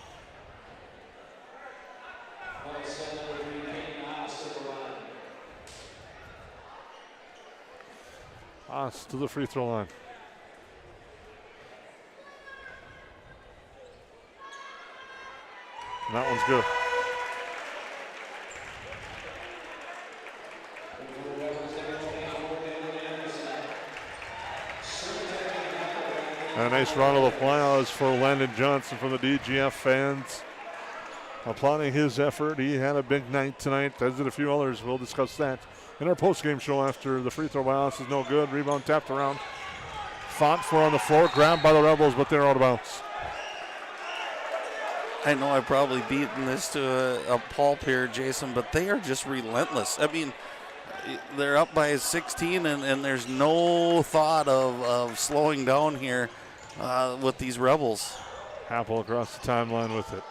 [SPEAKER 2] Haas to the free throw line. And that one's good. A nice round of applause for Landon Johnson from the DGF fans. Applauding his effort. He had a big night tonight, as did a few others. We'll discuss that in our post-game show after the free throw by Haas is no good. Rebound tapped around. Font for on the floor, grabbed by the Rebels, but they're out of bounds.
[SPEAKER 5] I know I've probably beaten this to a pulp here, Jason, but they are just relentless. I mean, they're up by 16, and there's no thought of slowing down here with these Rebels.
[SPEAKER 2] Apple across the timeline with it.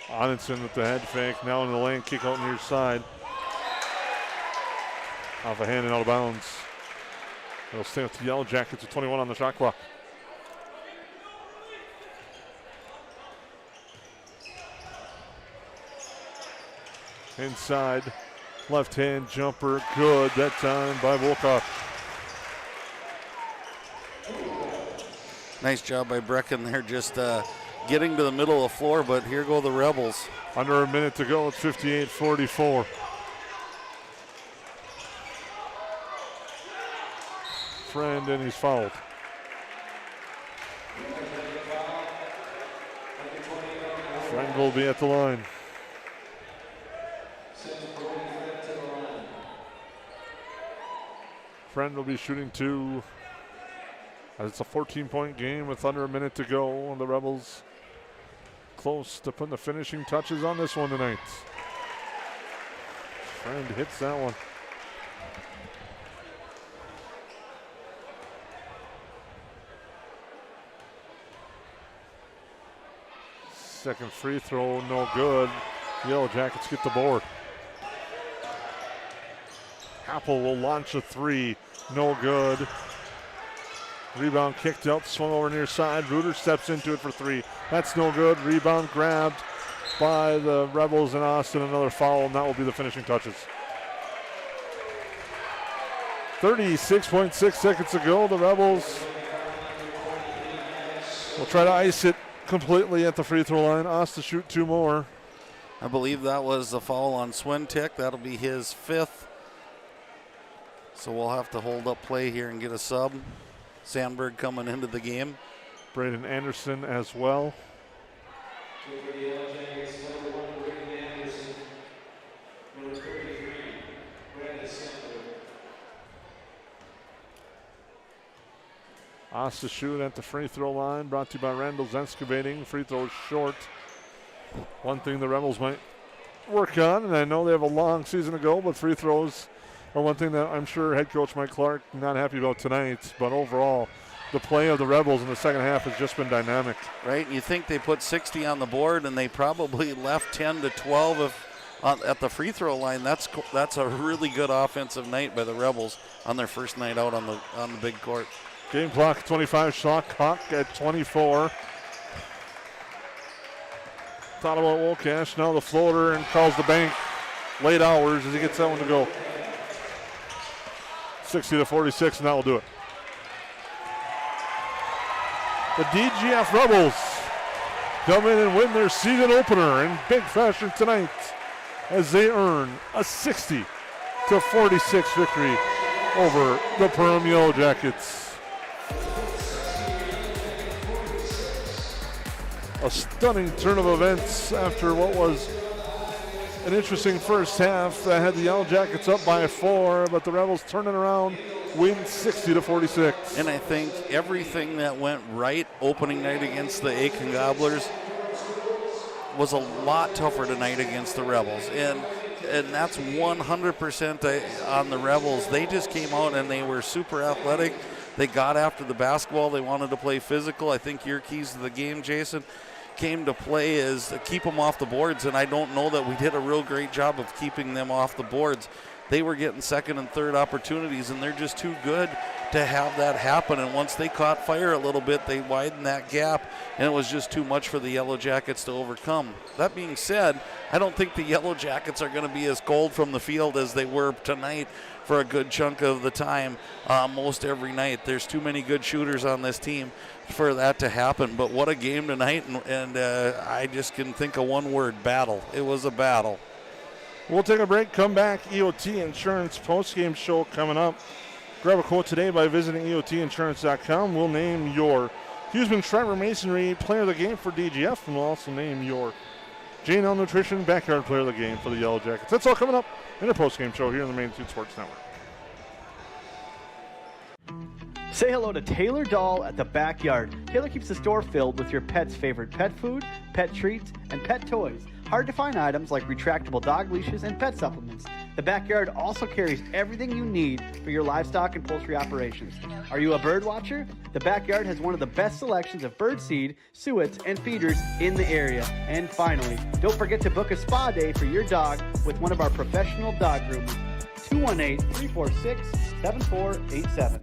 [SPEAKER 2] Onenson with the head fake, now in the lane, kick out near side. Off a hand and out of bounds. They'll stay with the Yellowjackets with 21 on the shot clock. Inside, left hand jumper, good that time by Wilcox.
[SPEAKER 5] Nice job by Brecken there, just getting to the middle of the floor, but here go the Rebels.
[SPEAKER 2] Under a minute to go, it's 58-44. Friend, and he's fouled. Friend will be at the line. Friend will be shooting 2. As it's a 14-point game with under a minute to go, and the Rebels close to putting the finishing touches on this one tonight. Friend hits that one. Second free throw, no good. Yellowjackets get the board. Apple will launch a 3, no good. Rebound kicked out, swung over near side. Reuter steps into it for 3. That's no good. Rebound grabbed by the Rebels in Austin. Another foul, and that will be the finishing touches. 36.6 seconds to go. The Rebels will try to ice it completely at the free throw line. Us to shoot 2 more.
[SPEAKER 5] I believe that was a foul on Swintick. That'll be his 5th. So we'll have to hold up play here and get a sub. Sandberg coming into the game.
[SPEAKER 2] Braden Anderson as well. Haas to shoot at the free throw line, brought to you by Randall's Excavating. Free throw short. One thing the Rebels might work on, and I know they have a long season to go, but free throws are one thing that I'm sure head coach Mike Clark not happy about tonight. But overall, the play of the Rebels in the second half has just been dynamic.
[SPEAKER 5] Right, you think they put 60 on the board, and they probably left 10 to 12 at the free throw line. That's a really good offensive night by the Rebels on their first night out on the big court.
[SPEAKER 2] Game clock 25, shot clock at 24. Thought about Wolcash, now the floater, and calls the bank. Late hours as he gets that one to go. 60 to 46, and that will do it. The DGF Rebels come in and win their season opener in big fashion tonight as they earn a 60 to 46 victory over the Perham Yellowjackets. A stunning turn of events after what was an interesting first half that had the Yellowjackets up by 4, but the Rebels turn it around, win 60 to 46.
[SPEAKER 5] And I think everything that went right opening night against the Aiken Gobblers was a lot tougher tonight against the Rebels. And that's 100% on the Rebels. They just came out and they were super athletic. They got after the basketball. They wanted to play physical. I think your keys to the game, Jason, came to play is to keep them off the boards, and I don't know that we did a real great job of keeping them off the boards. They were getting second and third opportunities, and they're just too good to have that happen. And once they caught fire a little bit, they widened that gap, and it was just too much for the Yellowjackets to overcome. That being said, I don't think the Yellowjackets are going to be as cold from the field as they were tonight for a good chunk of the time, most every night. There's too many good shooters on this team for that to happen. But what a game tonight, and I just can think of one word: battle. It was a battle.
[SPEAKER 2] We'll take a break, come back. EOT Insurance post-game show coming up. Grab a quote today by visiting EOTinsurance.com. We'll name your Huseman Schreiber Masonry Player of the Game for DGF, and we'll also name your J&L Nutrition Backyard Player of the Game for the Yellowjackets. That's all coming up in our post-game show here on the Main Street Sports Network.
[SPEAKER 8] Say hello to Taylor Doll at the Backyard. Taylor keeps the store filled with your pet's favorite pet food, pet treats, and pet toys. Hard to find items like retractable dog leashes and pet supplements. The Backyard also carries everything you need for your livestock and poultry operations. Are you a bird watcher? The Backyard has one of the best selections of bird seed, suets, and feeders in the area. And finally, don't forget to book a spa day for your dog with one of our professional dog groomers. 218-346-7487.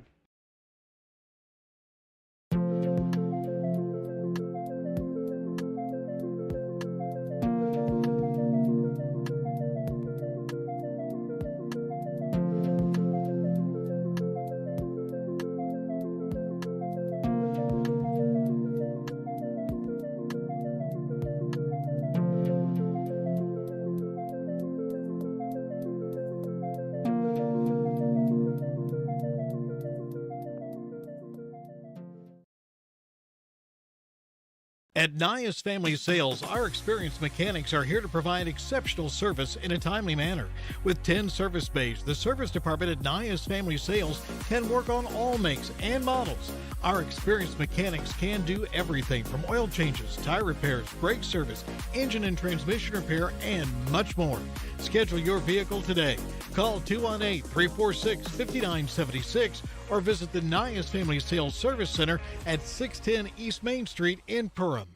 [SPEAKER 3] At Nias Family Sales, our experienced mechanics are here to provide exceptional service in a timely manner. With 10 service bays, the service department at Nias Family Sales can work on all makes and models. Our experienced mechanics can do everything from oil changes, tire repairs, brake service, engine and transmission repair, and much more. Schedule your vehicle today. Call 218-346-5976 or visit the Nias Family Sales Service Center at 610 East Main Street in Perham.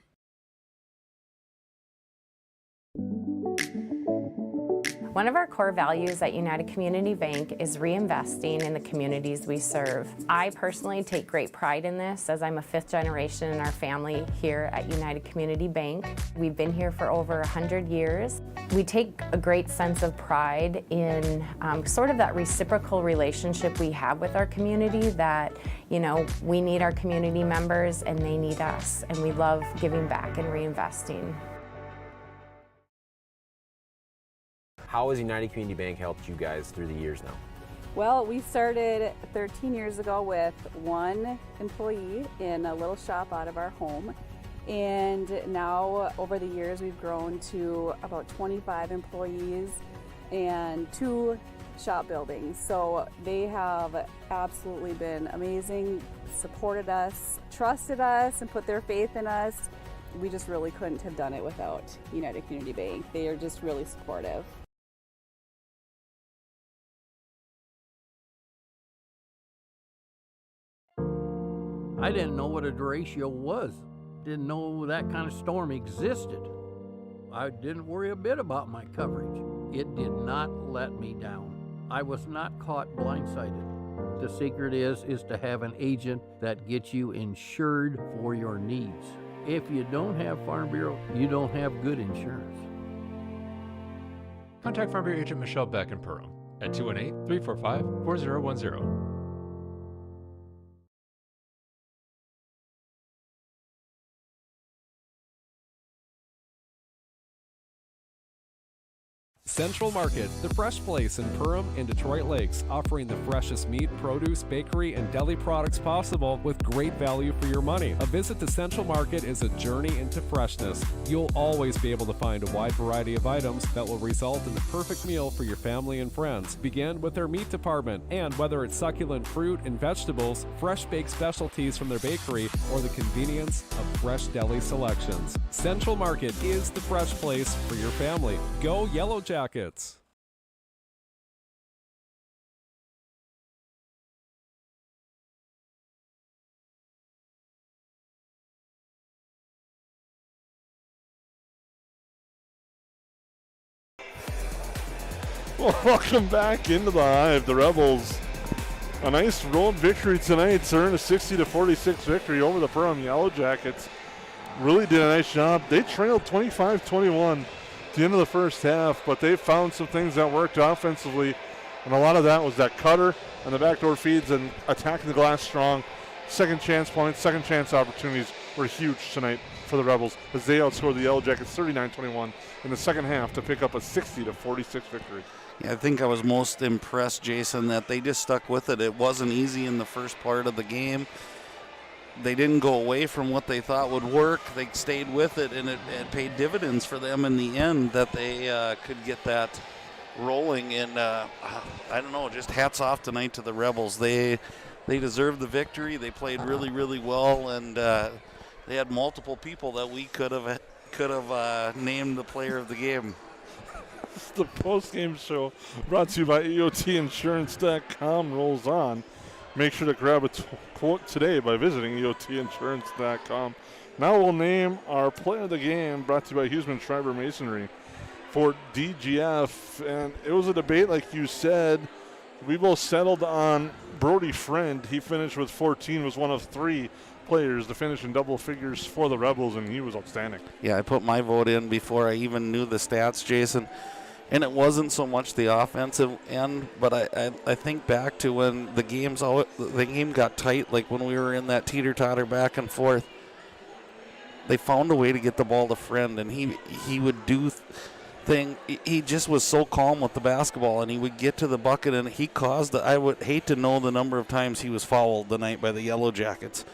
[SPEAKER 14] One of our core values at United Community Bank is reinvesting in the communities we serve. I personally take great pride in this as I'm a fifth generation in our family here at United Community Bank. We've been here for over 100 years. We take a great sense of pride in sort of that reciprocal relationship we have with our community that, you know, we need our community members and they need us, and we love giving back and reinvesting.
[SPEAKER 19] How has United Community Bank helped you guys through the years now?
[SPEAKER 22] Well, we started 13 years ago with one employee in a little shop out of our home. And now over the years we've grown to about 25 employees and 2 shop buildings. So they have absolutely been amazing, supported us, trusted us, and put their faith in us. We just really couldn't have done it without United Community Bank. They are just really supportive.
[SPEAKER 1] I didn't know what a derecho was. Didn't know that kind of storm existed. I didn't worry a bit about my coverage. It did not let me down. I was not caught blindsided. The secret is to have an agent that gets you insured for your needs. If you don't have Farm Bureau, you don't have good insurance.
[SPEAKER 6] Contact Farm Bureau agent Michelle Beck in Perham at 218-345-4010.
[SPEAKER 15] Central Market, the fresh place in Perham and Detroit Lakes, offering the freshest meat, produce, bakery, and deli products possible with great value for your money. A visit to Central Market is a journey into freshness. You'll always be able to find a wide variety of items that will result in the perfect meal for your family and friends. Begin with their meat department, and whether it's succulent fruit and vegetables, fresh baked specialties from their bakery, or the convenience of fresh deli selections, Central Market is the fresh place for your family. Go Yellowjackets!
[SPEAKER 2] Welcome back into the Hive. The Rebels, a nice road victory tonight. To earn a 60-46 victory over the Perham Yellowjackets. Really did a nice job. They trailed 25-21 at the end of the first half, but they found some things that worked offensively, and a lot of that was that cutter and the backdoor feeds and attacking the glass strong. Second chance points, second chance opportunities were huge tonight for the Rebels as they outscored the Yellowjackets 39-21 in the second half to pick up a 60-46 victory.
[SPEAKER 5] Yeah, I think I was most impressed, Jason, that they just stuck with it. It wasn't easy in the first part of the game. They didn't go away from what they thought would work. They stayed with it, and it paid dividends for them in the end that they could get that rolling. And I don't know, just hats off tonight to the Rebels. They deserved the victory. They played really, really well, and they had multiple people that we could have named the player of the game.
[SPEAKER 2] The post-game show brought to you by EOTinsurance.com rolls on. Make sure to grab a quote today by visiting EOTinsurance.com. Now we'll name our player of the game, brought to you by Huseman Schreiber Masonry for DGF. And it was a debate, like you said. We both settled on Brody Friend. He finished with 14, was one of three players to finish in double figures for the Rebels, and he was outstanding.
[SPEAKER 5] Yeah, I put my vote in before I even knew the stats, Jason. And it wasn't so much the offensive end, but I think back to when the game got tight, like when we were in that teeter-totter back and forth. They found a way to get the ball to Friend, and he would do he just was so calm with the basketball, and he would get to the bucket, and he caused I would hate to know the number of times he was fouled tonight by the Yellowjackets.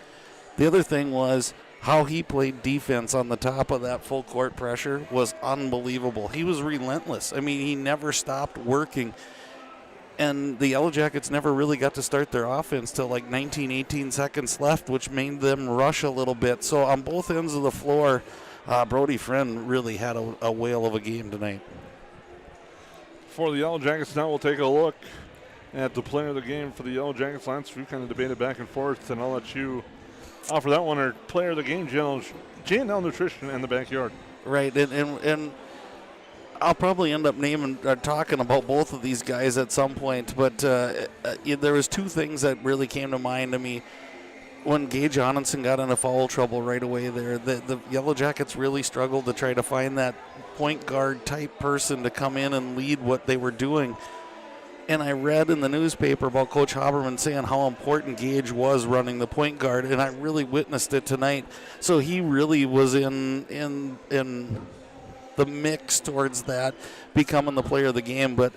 [SPEAKER 5] The other thing was how he played defense on the top of that full court pressure was unbelievable. He was relentless. I mean, he never stopped working. And the Yellowjackets never really got to start their offense till like 18 seconds left, which made them rush a little bit. So on both ends of the floor, Brody Friend really had a whale of a game tonight.
[SPEAKER 2] For the Yellowjackets, now we'll take a look at the player of the game for the Yellowjackets. Lance, we've kind of debated back and forth, and I'll let you offer that one, our player of the game, J&L Nutrition and the Backyard.
[SPEAKER 5] Right, and I'll probably end up talking about both of these guys at some point, but there was two things that really came to mind to me. When Gage Onenson got into foul trouble right away there, the Yellowjackets really struggled to try to find that point guard type person to come in and lead what they were doing. And I read in the newspaper about Coach Haberman saying how important Gage was running the point guard, and I really witnessed it tonight. So he really was in the mix towards that, becoming the player of the game. But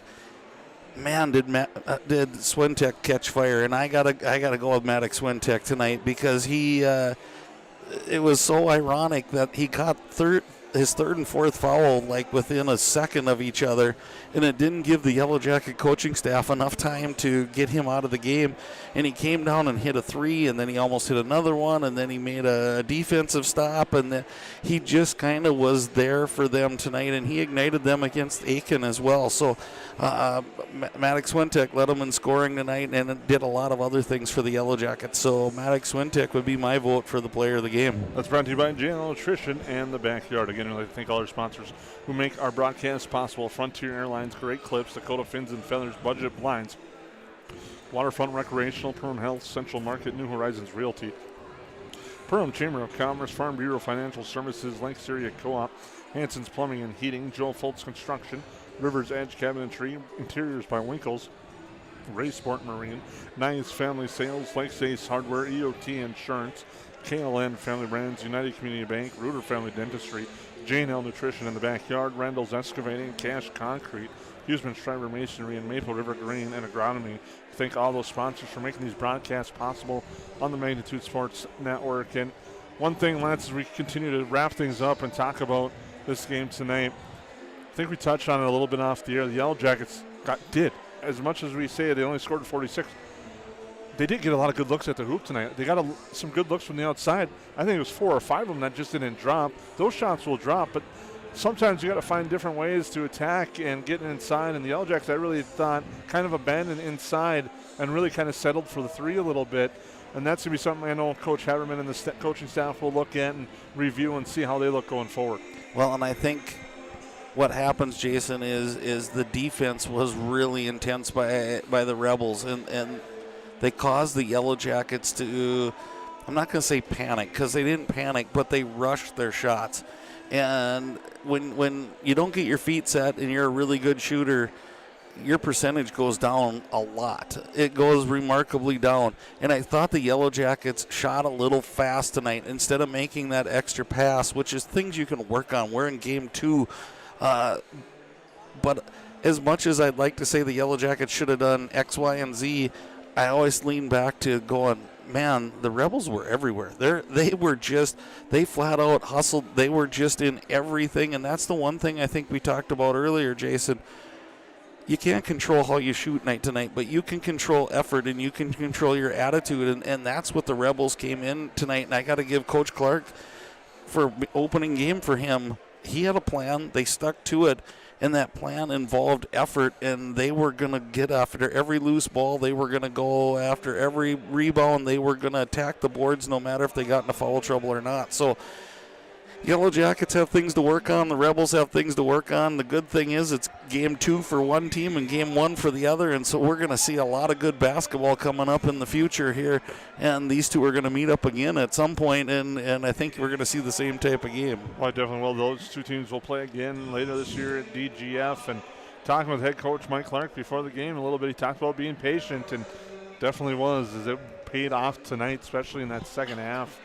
[SPEAKER 5] man, did Swintek catch fire? And I gotta go with Maddox Swintek tonight because it was so ironic that he caught his third and fourth foul like within a second of each other, and it didn't give the Yellow Jacket coaching staff enough time to get him out of the game. And he came down and hit a three, and then he almost hit another one, and then he made a defensive stop, and then he just kind of was there for them tonight, and he ignited them against Aiken as well. So Maddox Swintek led them in scoring tonight, and it did a lot of other things for the Yellow Jackets. So Maddox Swintek would be my vote for the player of the game.
[SPEAKER 2] That's brought to you by JNL Nutrition and the Backyard. Again, I'd like to thank all our sponsors who make our broadcast possible. Frontier Airlines, Great Clips, Dakota Fins and Feathers, Budget Blinds, Waterfront Recreational, Perham Health, Central Market, New Horizons Realty, Perham Chamber of Commerce, Farm Bureau Financial Services, Lakes Area Co-op, Hanson's Plumbing and Heating, Joe Foltz Construction, River's Edge Cabinetry, Interiors by Winkles, Ray Sport Marine, Nice Family Sales, Lakes Ace Hardware, EOT Insurance, KLN Family Brands, United Community Bank, Reuter Family Dentistry, J&L Nutrition in the Backyard, Randall's Excavating, Cash Concrete, Huseman Schreiber Masonry, and Maple River Grain and Agronomy. Thank all those sponsors for making these broadcasts possible on the Magnitude Sports Network. And one thing, Lance, as we continue to wrap things up and talk about this game tonight, I think we touched on it a little bit off the air. The Yellow Jackets did. As much as we say they only scored 46, they did get a lot of good looks at the hoop tonight. They got some good looks from the outside. I think it was 4 or 5 of them that just didn't drop. Those shots will drop, but sometimes you got to find different ways to attack and get inside. And the Yellow Jackets, I really thought, kind of abandoned inside and really kind of settled for the three a little bit. And that's going to be something I know Coach Haberman and the coaching staff will look at and review and see how they look going forward.
[SPEAKER 5] Well, and I think what happens, Jason, is the defense was really intense by the Rebels, and they caused the Yellow Jackets to, I'm not going to say panic, because they didn't panic, but they rushed their shots. And when you don't get your feet set and you're a really good shooter, your percentage goes down a lot. It goes remarkably down. And I thought the Yellow Jackets shot a little fast tonight instead of making that extra pass, which is things you can work on. We're in game 2. But as much as I'd like to say the Yellow Jackets should have done X, Y, and Z, I always lean back to going, man, the Rebels were everywhere. They flat out hustled. They were just in everything, and that's the one thing I think we talked about earlier, Jason. You can't control how you shoot night to night, but you can control effort and you can control your attitude, and that's what the Rebels came in tonight. And I got to give Coach Clark for opening game for him. He had a plan. They stuck to it, and that plan involved effort, and they were going to get after every loose ball. They were going to go after every rebound. They were going to attack the boards no matter if they got into foul trouble or not. So Yellow Jackets have things to work on. The Rebels have things to work on. The good thing is it's game 2 for one team and game 1 for the other, and so we're going to see a lot of good basketball coming up in the future here, and these two are going to meet up again at some point, and I think we're going to see the same type of game.
[SPEAKER 2] Well, I definitely will. Those two teams will play again later this year at DGF, and talking with head coach Mike Clark before the game a little bit, he talked about being patient, and definitely was, as it paid off tonight, especially in that second half.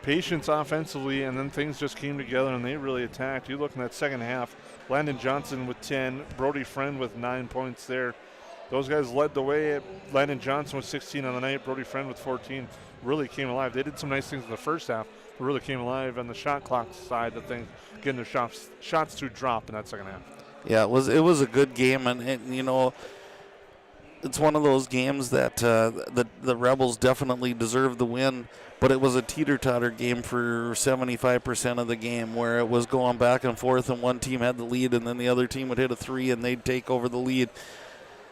[SPEAKER 2] Patience offensively, and then things just came together and they really attacked. You look in that second half, Landon Johnson with 10, Brody Friend with 9 points there. Those guys led the way. Landon Johnson with 16 on the night, Brody Friend with 14, really came alive. They did some nice things in the first half, but really came alive on the shot clock side of things, getting their shots to drop in that second half.
[SPEAKER 5] Yeah, it was a good game, and you know, it's one of those games that the Rebels definitely deserved the win, but it was a teeter-totter game for 75% of the game, where it was going back and forth, and one team had the lead, and then the other team would hit a 3, and they'd take over the lead.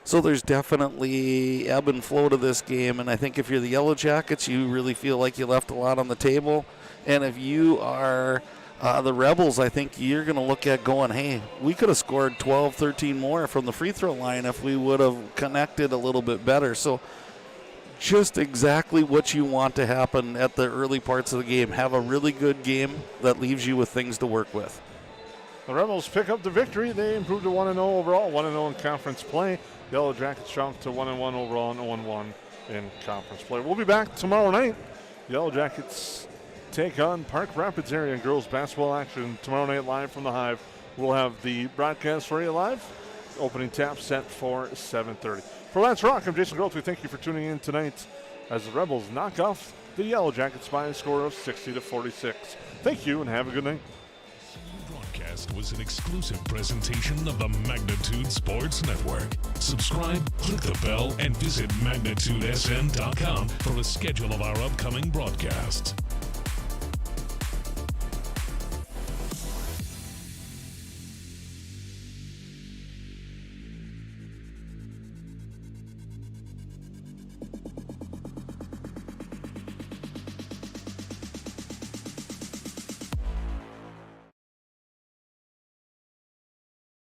[SPEAKER 5] So there's definitely ebb and flow to this game, and I think if you're the Yellow Jackets, you really feel like you left a lot on the table, and if you are the Rebels, I think you're going to look at going, hey, we could have scored 12, 13 more from the free throw line if we would have connected a little bit better. So just exactly what you want to happen at the early parts of the game. Have a really good game that leaves you with things to work with.
[SPEAKER 2] The Rebels pick up the victory. They improved to 1-0 overall, 1-0 in conference play. Yellow Jackets jumped to 1-1 overall and 0-1 in conference play. We'll be back tomorrow night. Yellow Jackets take on Park Rapids area girls basketball action tomorrow night live from the Hive. We'll have the broadcast for you live. Opening tap set for 7:30. For Lance Rock, I'm Jason Groth. We thank you for tuning in tonight as the Rebels knock off the Yellow Jackets by a score of 60-46. Thank you and have a good night.
[SPEAKER 12] broadcast was an exclusive presentation of the Magnitude Sports Network. Subscribe, click the bell, and visit magnitudesn.com for a schedule of our upcoming broadcasts.